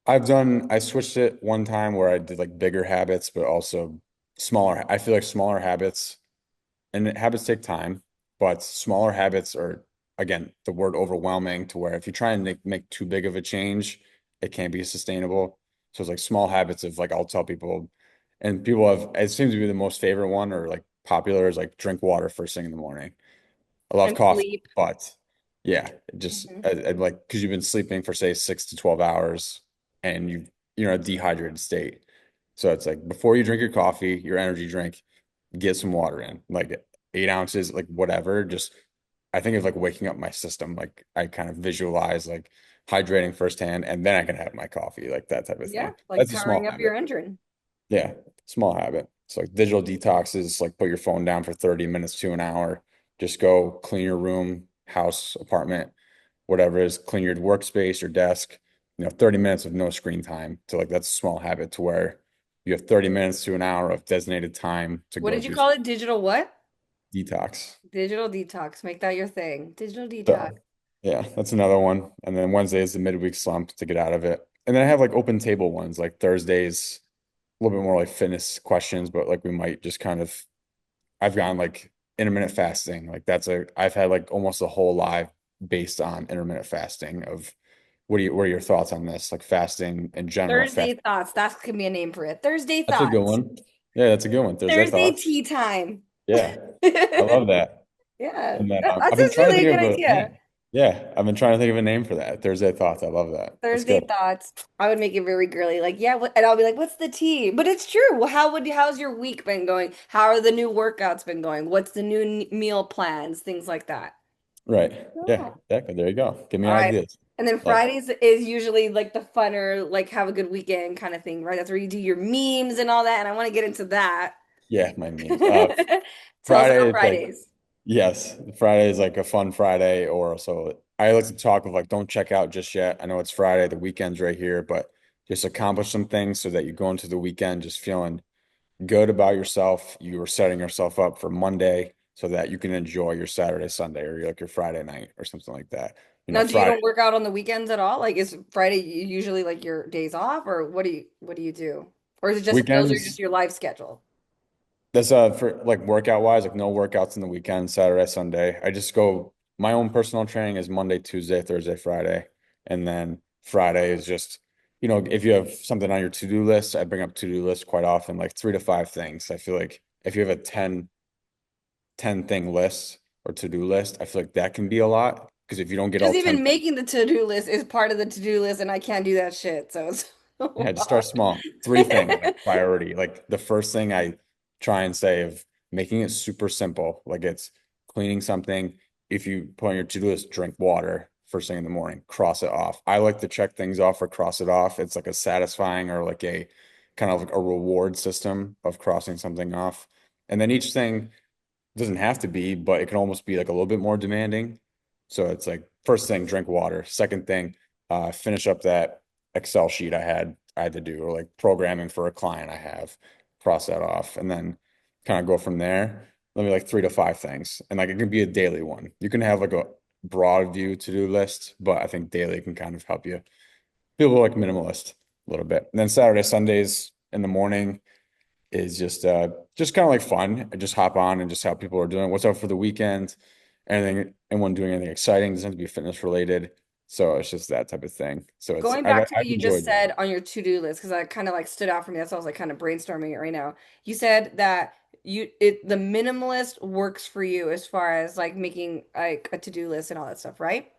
I switched it one time where I did like bigger habits, but also smaller. I feel like smaller habits and habits take time, but smaller habits are, again, the word overwhelming to where if you try and make too big of a change, it can't be sustainable. So it's like small habits of like, I'll tell people, and people have, it seems to be the most favorite one or like popular is like drink water first thing in the morning. I love And coffee, sleep. but yeah, just Mhm. I like because you've been sleeping for say 6 to 12 hours and you're in a dehydrated state. So it's like before you drink your coffee, your energy drink, get some water in, like 8 ounces, like whatever. Just I think of like waking up my system. Like I kind of visualize like hydrating firsthand, and then I can have my coffee, like that type of Yeah, thing. like That's a small powering up your habit. engine. Yeah, small habit. So like digital detoxes, like put your phone down for 30 minutes to an hour. Just go clean your room, house, apartment, whatever it is, clean your workspace, your desk, 30 minutes of no screen time. So like that's a small habit to where you have 30 minutes to an hour of designated time to What go did you do call it? Digital what? detox. Digital detox. Make that your thing. Digital detox. So yeah, that's another one. And then Wednesday is the midweek slump to get out of it. And then I have like open table ones, like Thursdays, a little bit more like fitness questions, but like we might just kind of I've gone like intermittent fasting. Like I've had like almost a whole live based on intermittent fasting of what are your thoughts on this? Like fasting in general, Thursday fast. thoughts. That could be a name for it. Thursday That's a good thoughts. one. Yeah, that's a good one. Thursday Thursday thoughts. tea time. Yeah, I love that. Yeah, And then that's I've been just trying to really think a of good a idea. name. Yeah, I've been trying to think of a name for that. Thursday thoughts. I love that. That's Thursday good. thoughts. I would make it very girly, like, yeah, what, and I'll be like, what's the tea? But it's true. Well, how's your week been going? How are the new workouts been going? What's the new meal plans? Things like that. Right. Yeah, Yeah. exactly. There you go. Give me All right. ideas. And then Love it. Fridays is usually like the funner, like have a good weekend kind of thing, right? That's where you do your memes and all that. And I want to get into that. Yeah, my memes. Tell us Friday, about it's like Fridays. yes, Friday is like a fun Friday, or so I like to talk of like don't check out just yet. I know it's Friday, the weekend's right here, but just accomplish some things so that you go into the weekend just feeling good about yourself. You are setting yourself up for Monday so that you can enjoy your Saturday, Sunday, or like your Friday night or something like that. Now, do you Friday don't work out on the weekends at all? Like, is Friday usually like your days off, or what do you do? Or is it just those are just weekends. your life schedule? That's for like workout wise, like no workouts in the weekend, Saturday, Sunday. I just go my own personal training is Monday, Tuesday, Thursday, Friday. And then Friday is just, if you have something on your to-do list, I bring up to-do list quite often, like 3 to 5 things. I feel like if you have a ten thing list or to-do list, I feel like that can be a lot. Because if you don't get Just all 10 even things, making the to-do list is part of the to-do list, and I can't do that shit. So it's a yeah, just start lot. small. 3 things, like priority. Like the first thing I try and say of making it super simple, like it's cleaning something. If you put on your to-do list, drink water first thing in the morning, cross it off. I like to check things off or cross it off. It's like a satisfying or like a kind of like a reward system of crossing something off. And then each thing doesn't have to be, but it can almost be like a little bit more demanding. So it's like first thing, drink water. Second thing, finish up that Excel sheet I had to do, or like programming for a client I have, cross that off, and then kind of go from there. Let me like 3 to 5 things, and like it can be a daily one. You can have like a broad view to-do list, but I think daily can kind of help you feel like minimalist a little bit. And then Saturday, Sundays in the morning is just kind of like fun. I just hop on and just how people are doing. What's up for the weekend? Anyone doing anything exciting? Doesn't have to be fitness related. So it's just that type of thing. So Going I've back to what I've you just enjoyed doing said it. on your to-do list, because I kind of like stood out for me. That's why I was like kind of brainstorming it right now. You said that the minimalist works for you as far as like making like a to-do list and all that stuff, right?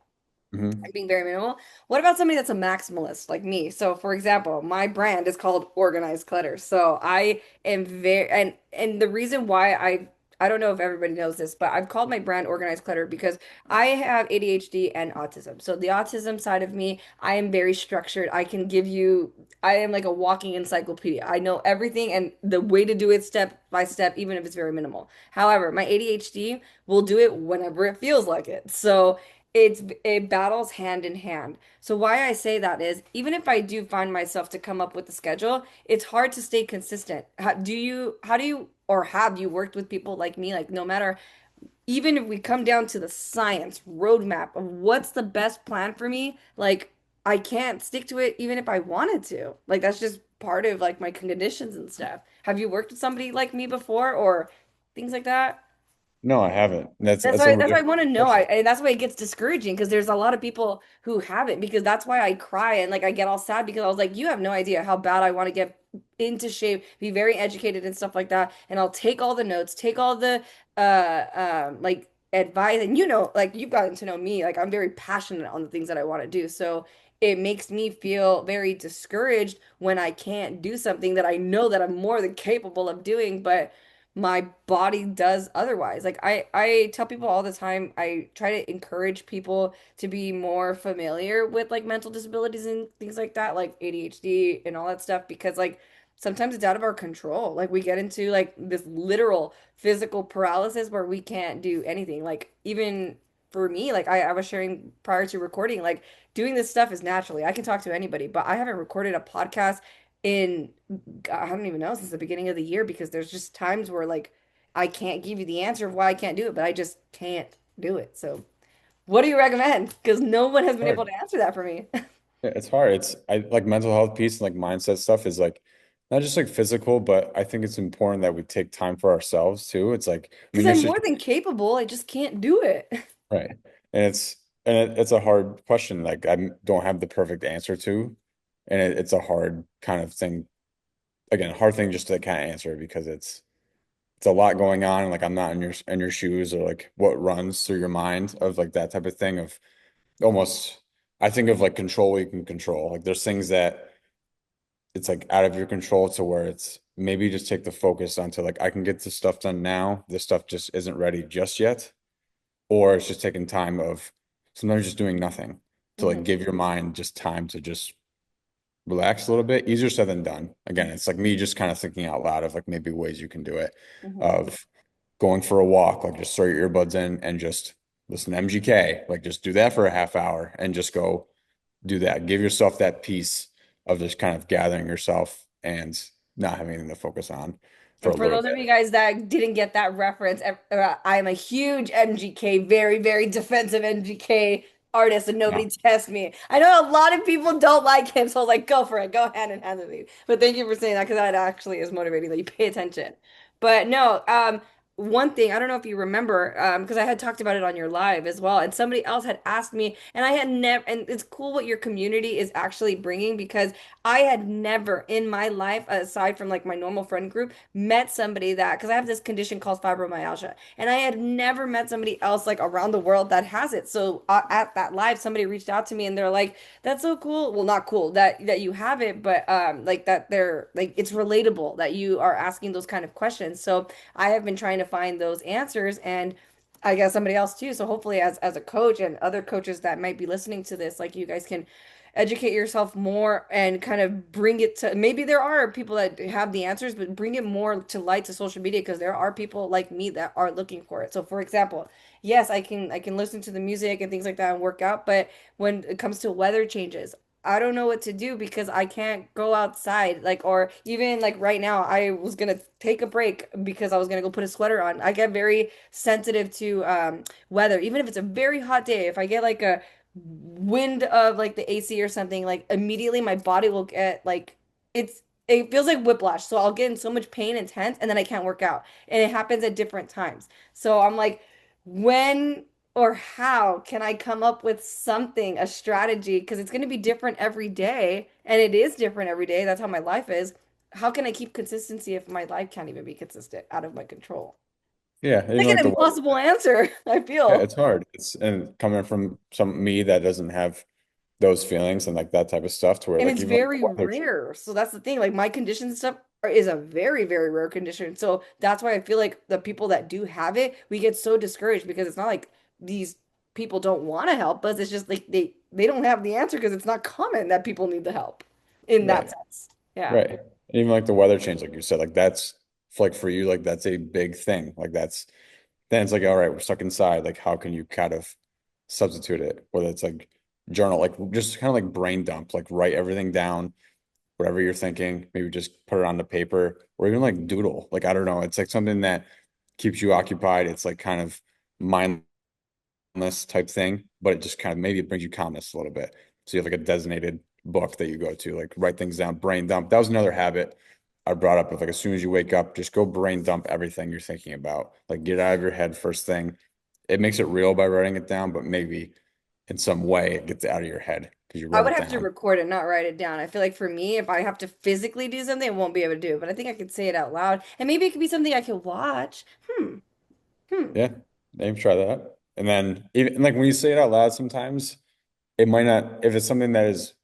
Hmm. Like being very minimal. What about somebody that's a maximalist like me? So, for example, my brand is called Organized Clutter. So I am very and the reason why I don't know if everybody knows this, but I've called my brand Organized Clutter because I have ADHD and autism. So the autism side of me, I am very structured. I am like a walking encyclopedia. I know everything and the way to do it step by step, even if it's very minimal. However, my ADHD will do it whenever it feels like it. So it battles hand in hand. So why I say that is even if I do find myself to come up with the schedule, it's hard to stay consistent. How do you or have you worked with people like me? Like no matter, even if we come down to the science roadmap of what's the best plan for me, like I can't stick to it even if I wanted to. Like that's just part of like my conditions and stuff. Have you worked with somebody like me before or things like that? No, I haven't. That's That's a why really I want to know. question. And that's why it gets discouraging because there's a lot of people who haven't because that's why I cry and like I get all sad because I was like, you have no idea how bad I want to get into shape, be very educated and stuff like that. And I'll take all the notes, take all the like advice and like you've gotten to know me, like I'm very passionate on the things that I want to do. So it makes me feel very discouraged when I can't do something that I know that I'm more than capable of doing, but my body does otherwise. Like I tell people all the time, I try to encourage people to be more familiar with like mental disabilities and things like that, like ADHD and all that stuff because like sometimes it's out of our control. Like we get into like this literal physical paralysis where we can't do anything. Like even for me, like I was sharing prior to recording, like doing this stuff is naturally. I can talk to anybody, but I haven't recorded a podcast in I don't even know since the beginning of the year because there's just times where like I can't give you the answer of why I can't do it, but I just can't do it. So, what do you recommend? Because no one has been able Hard. to answer that for me. Yeah, it's hard. I like mental health piece and like mindset stuff is like not just like physical, but I think it's important that we take time for ourselves too. It's like, I Because mean, your I'm more than situation, capable, I just can't do it. right? And it's a hard question. Like don't have the perfect answer to, and it's a hard kind of thing. Again, hard thing just to kind of answer because it's a lot going on. And like I'm not in your shoes or like what runs through your mind of like that type of thing of almost. I think of like control what you can control. Like there's things that it's like out of your control to where it's maybe just take the focus onto like I can get this stuff done now. This stuff just isn't ready just yet. Or it's just taking time of sometimes just doing nothing to like Hmm. give your mind just time to just relax a little bit. Easier said than done. Again, it's like me just kind of thinking out loud of like maybe ways you can do it. Hmm. Of going for a walk, like just throw your earbuds in and just listen to MGK. Like just do that for a half hour and just go do that. Give yourself that peace of just kind of gathering yourself and not having anything to focus on for And a for little those of bit. you guys that didn't get that reference, I'm a huge MGK, very, very defensive MGK artist, and No. nobody tests me. I know a lot of people don't like him, so I was like, go for it, go hand in hand with me. But thank you for saying that because that actually is motivating that you pay attention. But no, one thing I don't know if you remember, because I had talked about it on your live as well, and somebody else had asked me, and I had never, and it's cool what your community is actually bringing because I had never in my life, aside from like my normal friend group, met somebody that, because I have this condition called fibromyalgia, and I had never met somebody else like around the world that has it. So at that live, somebody reached out to me and they're like, "That's so cool." Well, not cool that you have it, but like that they're like it's relatable that you are asking those kind of questions. So I have been trying to find those answers and. I guess somebody else too. So hopefully as a coach and other coaches that might be listening to this, like you guys can educate yourself more and kind of bring it to maybe there are people that have the answers, but bring it more to light to social media because there are people like me that are looking for it. So for example, yes, I can listen to the music and things like that and work out, but when it comes to weather changes, I don't know what to do because I can't go outside. Like, or even like right now, I was gonna take a break because I was gonna go put a sweater on. I get very sensitive to weather, even if it's a very hot day. If I get like a wind of like the AC or something, like immediately my body will get like it feels like whiplash. So I'll get in so much pain and tense and then I can't work out. And it happens at different times. So I'm like, when or how can I come up with something, a strategy? Because it's going to be different every day. And it is different every day. That's how my life is. How can I keep consistency if my life can't even be consistent out of my control? Yeah, even Like like an the weather impossible thing. answer, I Yeah, feel. it's hard. It's and coming from some me that doesn't have those feelings and like that type of stuff to where And like it's even like very the weather. rare. So that's the thing. Like my conditions and stuff, is a very, very rare condition. So that's why I feel like the people that do have it, we get so discouraged because it's not like these people don't want to help us. It's just like they don't have the answer because it's not common that people need the help in that Right. sense. Yeah. Right. And even like the weather change, like you said, like that's like for you, like that's a big thing. Like that's then it's like, all right, we're stuck inside. Like, how can you kind of substitute it? Whether it's like journal, like just kind of like brain dump, like write everything down, whatever you're thinking, maybe just put it on the paper or even like doodle. Like, I don't know. It's like something that keeps you occupied. It's like kind of mindless type thing, but it just kind of maybe it brings you calmness a little bit. So you have like a designated book that you go to, like write things down, brain dump. That was another habit I brought up of like as soon as you wake up, just go brain dump everything you're thinking about. Like get it out of your head first thing. It makes it real by writing it down, but maybe in some way it gets out of your head because you I wrote would it have to down. record it, not write it down. I feel like for me, if I have to physically do something, I won't be able to do it. But I think I could say it out loud. And maybe it could be something I could watch. Hmm. Yeah, maybe try that. And then even like when you say it out loud, sometimes it might not, if it's something that is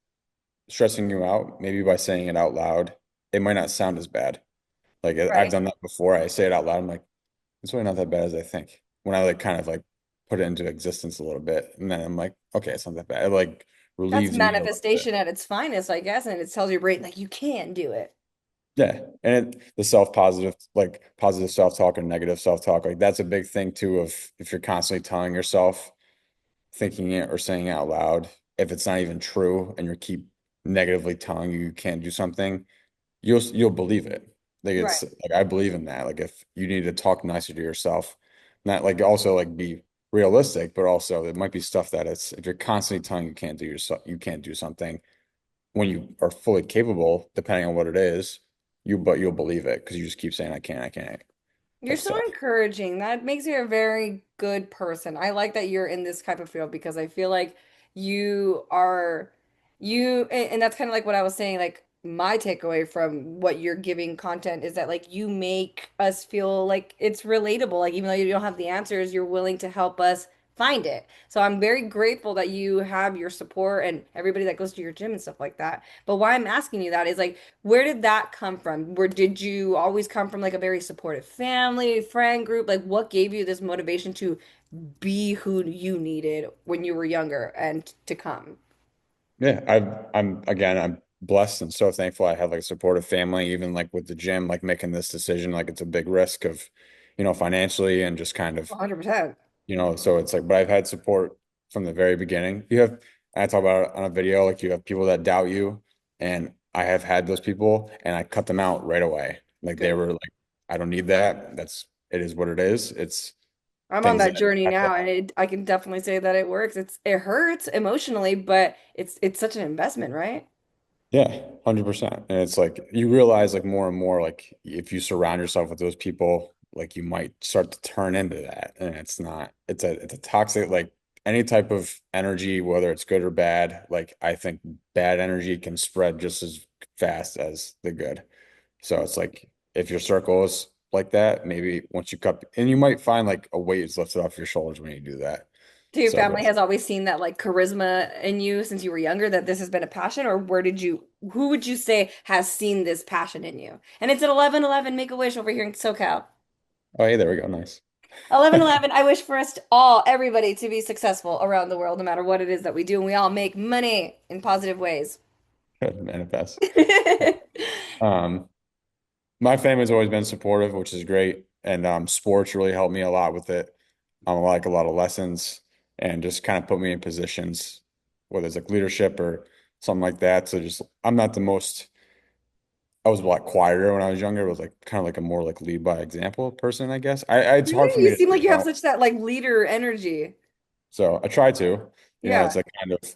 stressing you out, maybe by saying it out loud, it might not sound as bad. Like I've Right. done that before. I say it out loud. I'm like, it's really not that bad as I think. When I like kind of like put it into existence a little bit, and then I'm like, okay, it's not that bad. It like That's relieves me a little bit. manifestation at its finest, I guess, and it tells your brain like you can do it. Yeah, and the self-positive, like positive self-talk and negative self-talk, like that's a big thing too. Of if you're constantly telling yourself, thinking it or saying it out loud, if it's not even true, and you keep negatively telling you can't do something, you'll believe it. Like Right. it's like I believe in that. Like if you need to talk nicer to yourself, not like also like be realistic, but also it might be stuff that it's if you're constantly telling you can't do something when you are fully capable, depending on what it is, but you'll believe it because you just keep saying I can't You're type so stuff. encouraging. That makes you a very good person. I like that you're in this type of field because I feel like you are and that's kind of like what I was saying, like my takeaway from what you're giving content is that like you make us feel like it's relatable. Like even though you don't have the answers, you're willing to help us find it. So I'm very grateful that you have your support and everybody that goes to your gym and stuff like that. But why I'm asking you that is like where did that come from? Where did you always come from like a very supportive family, friend group? Like what gave you this motivation to be who you needed when you were younger and to come? Yeah, I'm blessed and so thankful I have like a supportive family, even like with the gym, like making this decision, like it's a big risk of, financially and just kind of, 100%. so it's like, but I've had support from the very beginning. I talk about it on a video, like you have people that doubt you, and I have had those people and I cut them out right away. Like they Good. were like, I don't need that. It is what it is. It's I'm on things that that journey have to now and happen. I can definitely say that it works. It hurts emotionally, but it's such an investment, right? Yeah, 100%. And it's like you realize like more and more like if you surround yourself with those people, like you might start to turn into that. And it's not it's a toxic like any type of energy, whether it's good or bad, like I think bad energy can spread just as fast as the good. So it's like if your circle is like that, maybe once you cut and you might find like a weight is lifted off your shoulders when you do that. So your So, family but has always seen that like charisma in you since you were younger, that this has been a passion, or who would you say has seen this passion in you? And it's at 11:11, make a wish over here in SoCal. oh, hey, there we go. Nice. 11:11, I wish for us to everybody to be successful around the world, no matter what it is that we do, and we all make money in positive ways. Good manifest. Um, My family's always been supportive, which is great. And sports really helped me a lot with it. Like a lot of lessons and just kind of put me in positions, whether it's like leadership or something like that. So just I'm not the most I was a lot quieter when I was younger. I was like kind of like a more like lead by example person, I guess. It's hard for Really? You me to seem say like you have no. such that like leader energy. So I try to, Yeah. it's like kind of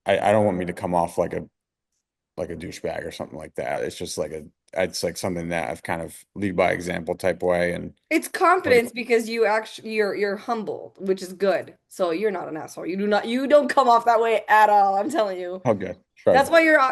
I don't want me to come off like a douchebag or something like that. It's like something that I've kind of lead by example type way and It's confidence because you're humble, which is good. So you're not an asshole. You don't come off that way at all. I'm telling you. oh good. Try to.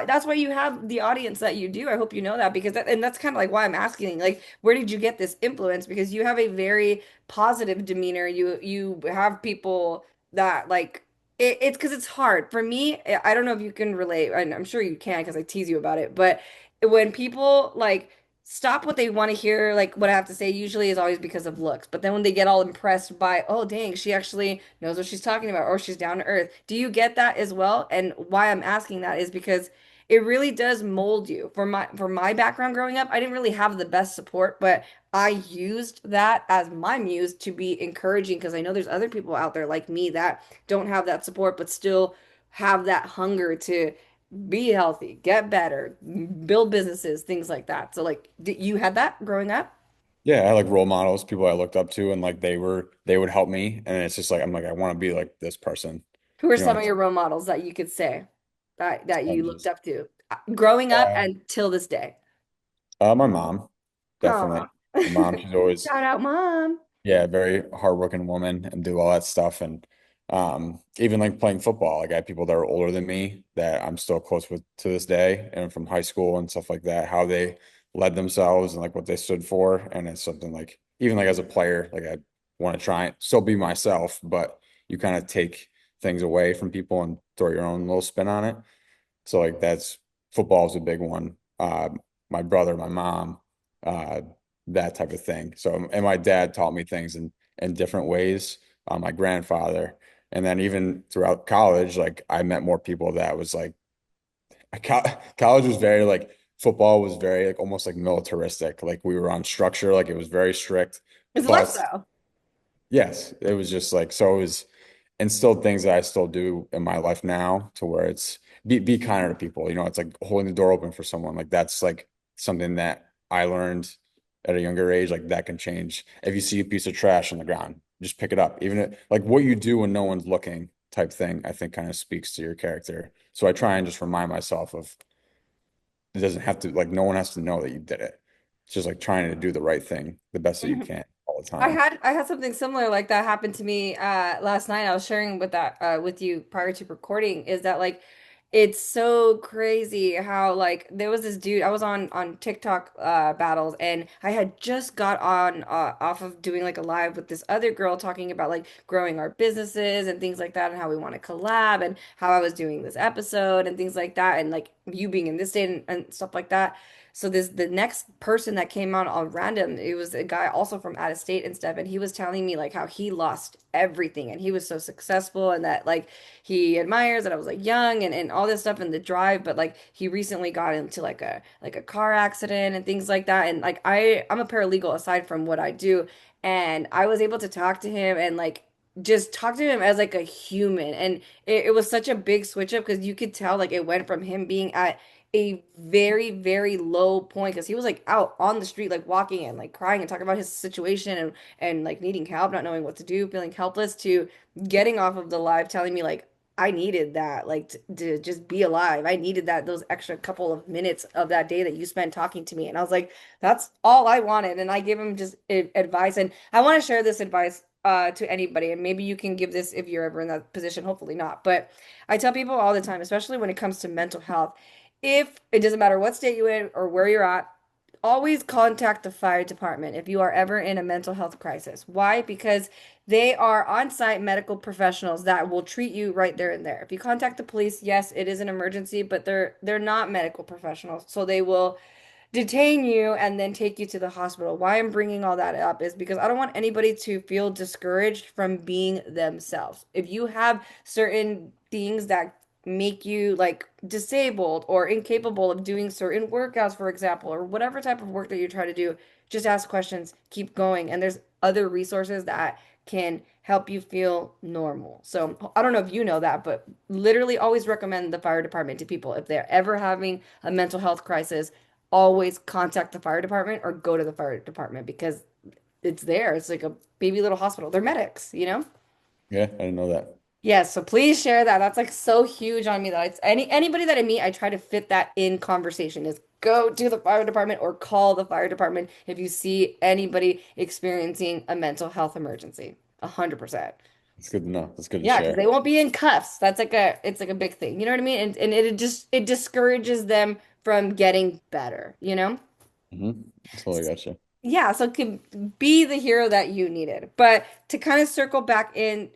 That's why you have the audience that you do. I hope you know that because and that's kind of like why I'm asking, like, where did you get this influence? Because you have a very positive demeanor. You have people that like it's because it's hard. For me, I don't know if you can relate, and I'm sure you can because I tease you about it, but when people like stop what they want to hear, like what I have to say usually is always because of looks. But then when they get all impressed by, oh dang, she actually knows what she's talking about, or she's down to earth. Do you get that as well? And why I'm asking that is because it really does mold you. For my background growing up, I didn't really have the best support, but I used that as my muse to be encouraging because I know there's other people out there like me that don't have that support, but still have that hunger to be healthy, get better, build businesses, things like that. So like, did you had that growing up? Yeah, I like role models, people I looked up to, and like they would help me, and it's just like I'm like I want to be like this person, Who are you know. some of your role models that you could say that you looked Just up to growing up uh, and till this day? my mom, Oh, definitely. My mom, she's always shout out, mom. yeah, very hardworking woman and do all that stuff. And even like playing football, like I have people that are older than me that I'm still close with to this day and from high school and stuff like that, how they led themselves and like what they stood for. And it's something like even like as a player, like I want to try and still be myself, but you kind of take things away from people and throw your own little spin on it. So like that's football is a big one. My brother, my mom, uh, that type of thing. So and my dad taught me things in different ways. My grandfather, and then even throughout college, like I met more people that was like college was very like football was very like almost like militaristic. Like we were on structure, like it was very strict. It's a But lifestyle. yes, it was just like so it was instilled things that I still do in my life now to where it's be kinder to people. You know, it's like holding the door open for someone. Like that's like something that I learned at a younger age. Like that can change. If you see a piece of trash on the ground, just pick it up. Even like what you do when no one's looking type thing, I think kind of speaks to your character. So I try and just remind myself of it doesn't have to like no one has to know that you did it. It's just like trying to do the right thing the best that you can all the I time. had I had something similar like that happen to me last night. I was sharing with that with you prior to recording is that like it's so crazy how like there was this dude I was on TikTok battles and I had just got on off of doing like a live with this other girl talking about like growing our businesses and things like that and how we want to collab and how I was doing this episode and things like that and like you being in this state and stuff like that. So this the next person that came on random, it was a guy also from out of state and stuff, and he was telling me like how he lost everything and he was so successful and that like he admires that I was like young and all this stuff in the drive, but like he recently got into like a car accident and things like that. And like I'm a paralegal aside from what I do, and I was able to talk to him and like just talk to him as like a human. And it was such a big switch up because you could tell like it went from him being at a very, very low point because he was like out on the street, like walking and like crying and talking about his situation and like needing help, not knowing what to do, feeling helpless to getting off of the live, telling me like I needed that, like to just be alive. I needed that those extra couple of minutes of that day that you spent talking to me. And I was like, that's all I wanted. And I gave him just advice. And I want to share this advice to anybody. And maybe you can give this if you're ever in that position, hopefully not. But I tell people all the time, especially when it comes to mental health if it doesn't matter what state you're in or where you're at, always contact the fire department if you are ever in a mental health crisis. Why? Because they are on-site medical professionals that will treat you right there and there. If you contact the police, yes, it is an emergency, but they're not medical professionals. So they will detain you and then take you to the hospital. Why I'm bringing all that up is because I don't want anybody to feel discouraged from being themselves. If you have certain things that make you like disabled or incapable of doing certain workouts, for example, or whatever type of work that you try to do, just ask questions, keep going. And there's other resources that can help you feel normal. So I don't know if you know that, but literally always recommend the fire department to people if they're ever having a mental health crisis always contact the fire department or go to the fire department because it's there. It's like a baby little hospital. They're medics, you know? Yeah, I didn't know that. Yes, so please share that. That's like so huge on me that it's anybody that I meet, I try to fit that in conversation is go to the fire department or call the fire department if you see anybody experiencing a mental health emergency. 100%. It's good to know. It's good to Yeah, because share. they won't be in cuffs. That's like it's like a big thing. You know what I mean? And it discourages them from getting better, you know? Totally gotcha. Yeah, so it could be the hero that you needed. But to kind of circle back in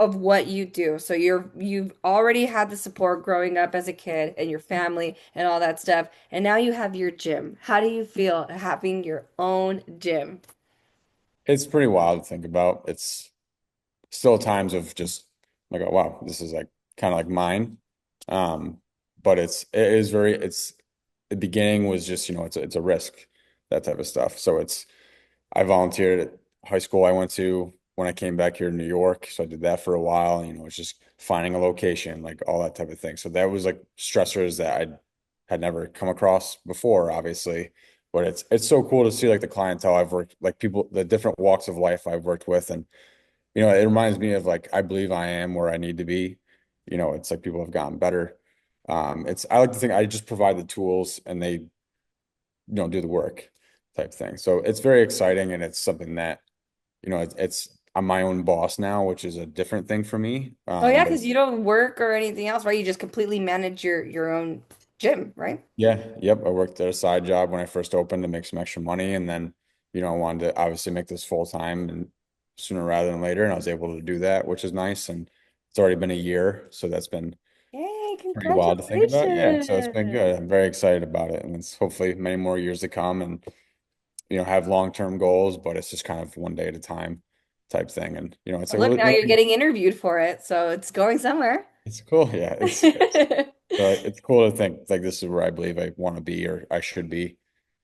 of what you do. So you've already had the support growing up as a kid and your family and all that stuff. And now you have your gym. How do you feel having your own gym? It's pretty wild to think about. It's still times of just like, oh wow, this is like kind of like mine. Um, but it is very it's the beginning was just, it's a risk, that type of stuff. So I volunteered at high school I went to when I came back here to New York. So I did that for a while. It's just finding a location, like all that type of thing. So that was like stressors that I had never come across before, obviously. But it's so cool to see like the clientele I've worked, like people, the different walks of life I've worked with. And, it reminds me of like, I believe I am where I need to be. It's like people have gotten better. I like to think I just provide the tools and they, do the work type thing. So it's very exciting and it's something that I'm my own boss now, which is a different thing for me. Oh yeah, But because you don't work or anything else, right? You just completely manage your own gym, right? yeah, yep. I worked at a side job when I first opened to make some extra money, and then I wanted to obviously make this full time and sooner rather than later, and I was able to do that, which is nice. And it's already been a year, so that's been Yay, pretty wild to think about. Yeah, so it's been congratulations. good. I'm very excited about it, and it's hopefully many more years to come, and have long-term goals, but it's just kind of one day at a time type thing. And it's Well, like look, now you're really, getting interviewed for it, so it's going somewhere. it's cool. Yeah, it's cool to think like this is where I believe I want to be or I should be.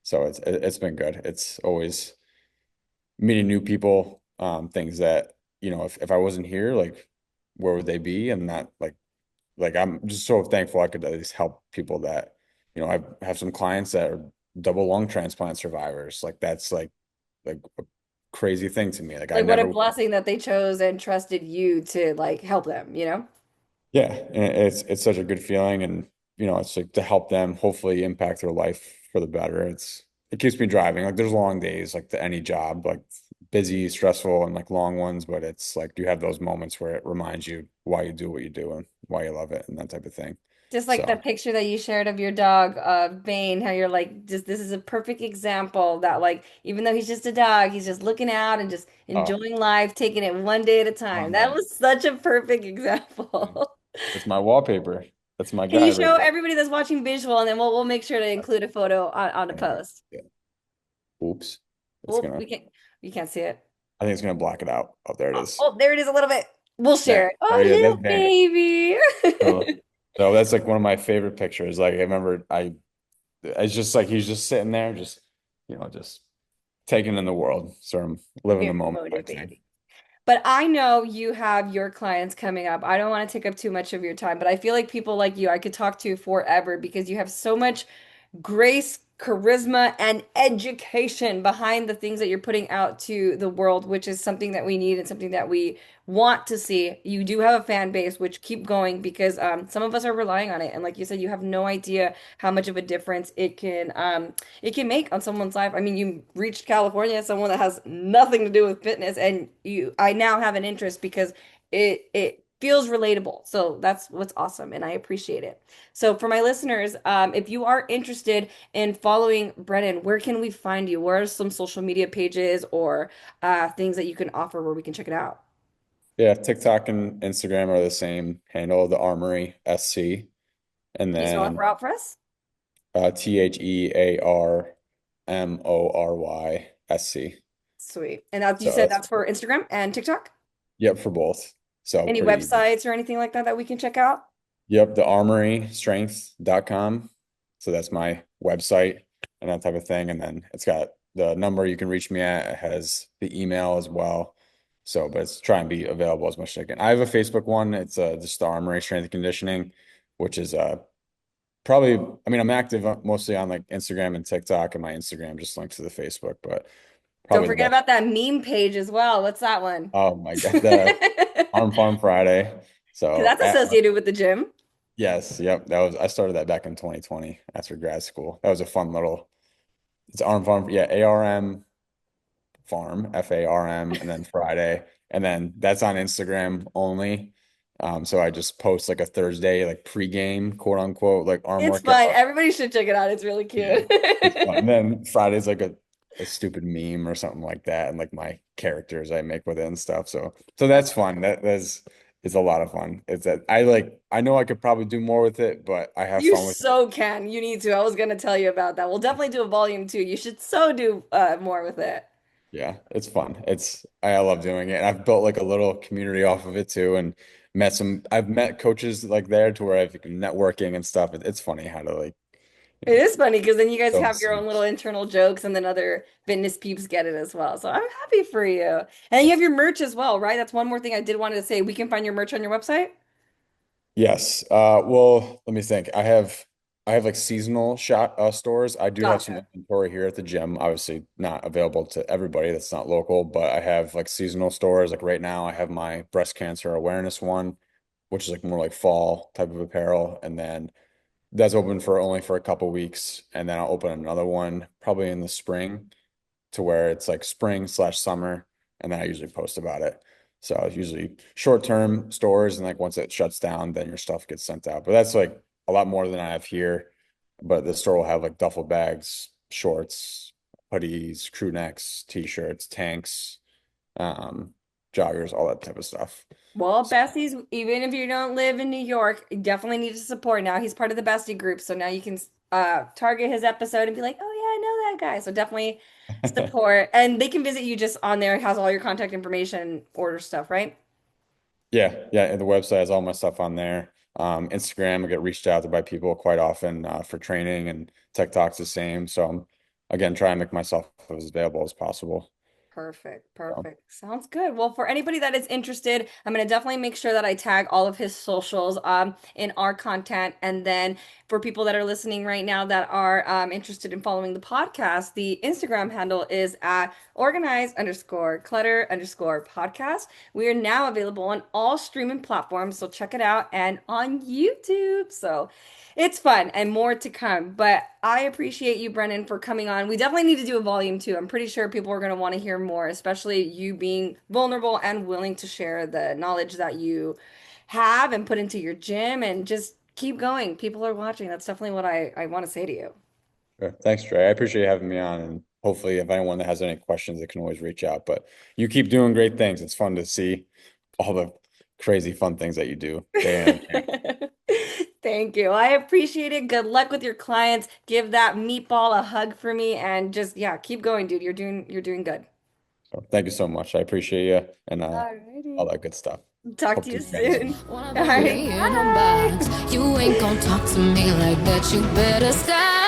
So it's been good. It's always meeting new people, things that, if I wasn't here, like where would they be? And that like I'm just so thankful I could at least help people that, I have some clients that are double lung transplant survivors. Like that's like a crazy thing to me. Like I Like what a never. blessing that they chose and trusted you to like help them, you know? Yeah, and it's such a good feeling, and it's like to help them hopefully impact their life for the better. It keeps me driving. Like there's long days, like to any job, like busy, stressful, and like long ones, but it's like you have those moments where it reminds you why you do what you do and why you love it and that type of thing. Just like the So, picture that you shared of your dog, Bane, how you're like, just this is a perfect example that like even though he's just a dog, he's just looking out and just oh, enjoying life, taking it one day at a my time. That man, was such a perfect example. that's my wallpaper. That's my Can guy you right show there. everybody that's watching visual and then we'll make sure to include a photo on the Yeah. post. Yeah. Oops. It's Well, gonna, you can't see it. I think it's gonna block it out. Oh, there it Oh, is. oh, there it is a little bit. We'll share There, it. there he is. Oh, That's little Bane. baby. So, so that's like one of my favorite pictures. Like I remember it's just like he's just sitting there, just just taking in the world. So I'm living the Very moment type thing. motivating. But I know you have your clients coming up. I don't want to take up too much of your time, but I feel like people like you I could talk to forever because you have so much grace, charisma, and education behind the things that you're putting out to the world, which is something that we need and something that we want to see. You do have a fan base, which keep going because some of us are relying on it. And like you said, you have no idea how much of a difference it can make on someone's life. I mean, you reached California, someone that has nothing to do with fitness, and I now have an interest because it feels relatable. So that's what's awesome, and I appreciate it. So for my listeners, if you are interested in following Brennan, where can we find you? Where are some social media pages or things that you can offer where we can check it out? Yeah, TikTok and Instagram are the same handle, the Armory SC, and Can you spell it then out for us? TheArmorySC. Sweet. And that you So said that's that's for Instagram and TikTok? yep for both. So Any pretty easy. websites or anything like that that we can check out? Yep, thearmorystrength.com. So that's my website and that type of thing. And then it's got the number you can reach me at. It has the email as well. So, but it's try and be available as much as I can. I have a Facebook one. It's just the Armory Strength and Conditioning, which is probably, I mean, I'm active mostly on like Instagram and TikTok, and my Instagram just links to the Facebook, but Don't probably the forget best. about that meme page as well. What's that one? Oh my God, the Arm Farm Friday. Because So that's associated with the gym. yes, yep. I started that back in 2020 after grad school. That was a fun little, it's Arm Farm, yeah, ARM Farm, FARM, and then Friday. And then that's on Instagram only. So I just post like a Thursday, like pregame, quote unquote, like arm It's fun. workout. Everybody should check it out. It's really Yeah. cute. It's fun. And then Friday's like a stupid meme or something like that, and like my characters I make with it and stuff. So that's fun. That's it's a lot of fun. It's that I know I could probably do more with it, but I have You fun with it. so can. You need to. I was gonna tell you about that. We'll definitely do a volume two. You should so do more with it. Yeah, it's fun. I love doing it. And I've built like a little community off of it too, and I've met coaches like there to where I've been networking and stuff. It's funny how to like, you It know, is funny because then you guys build have your own little teams. internal jokes and then other fitness peeps get it as well. So I'm happy for you. And you have your merch as well, right? That's one more thing I did want to say. We can find your merch on your website. Yes. Well, let me think. I have like seasonal shot stores. I do have some Gotcha. inventory here at the gym. Obviously not available to everybody that's not local, but I have like seasonal stores. Like right now I have my breast cancer awareness one, which is like more like fall type of apparel. And then that's open for only for a couple weeks. And then I'll open another one probably in the spring to where it's like spring/summer, and then I usually post about it. So it's usually short-term stores, and like once it shuts down, then your stuff gets sent out. But that's like a lot more than I have here. But the store will have like duffel bags, shorts, hoodies, crew necks, t-shirts, tanks, um, joggers, all that type of stuff. Well, So, besties, even if you don't live in New York, you definitely need to support now. He's part of the bestie group, so now you can target his episode and be like, "Oh yeah, I know that guy." So definitely support, and they can visit you just on there. It has all your contact information, order stuff, right? yeah, and the website has all my stuff on there. Instagram, I get reached out to by people quite often for training, and TikTok's the same. So I'm again trying to make myself as available as possible. Perfect. So, Perfect. Sounds good. Well, for anybody that is interested, I'm going to definitely make sure that I tag all of his socials in our content. And then for people that are listening right now that are interested in following the podcast, the Instagram handle is at organize_clutter_podcast. We are now available on all streaming platforms, so check it out, and on YouTube. So it's fun and more to come. But I appreciate you, Brennan, for coming on. We definitely need to do a volume two. I'm pretty sure people are going to want to hear more, especially you being vulnerable and willing to share the knowledge that you have and put into your gym and just keep going. People are watching. That's definitely what I want to say to you. sure. Thanks, Trey. I appreciate you having me on, and hopefully, if anyone that has any questions, they can always reach out. But you keep doing great things. It's fun to see all the crazy fun things that you do day in and day out. Thank you. I appreciate it. Good luck with your clients. Give that meatball a hug for me and just yeah, keep going, dude. You're doing good. So thank you so much. I appreciate you and all Alrighty. that good stuff. Talk Hope to to you do again soon. soon. All right. Bye. You ain't gonna talk to me like that. You better stop.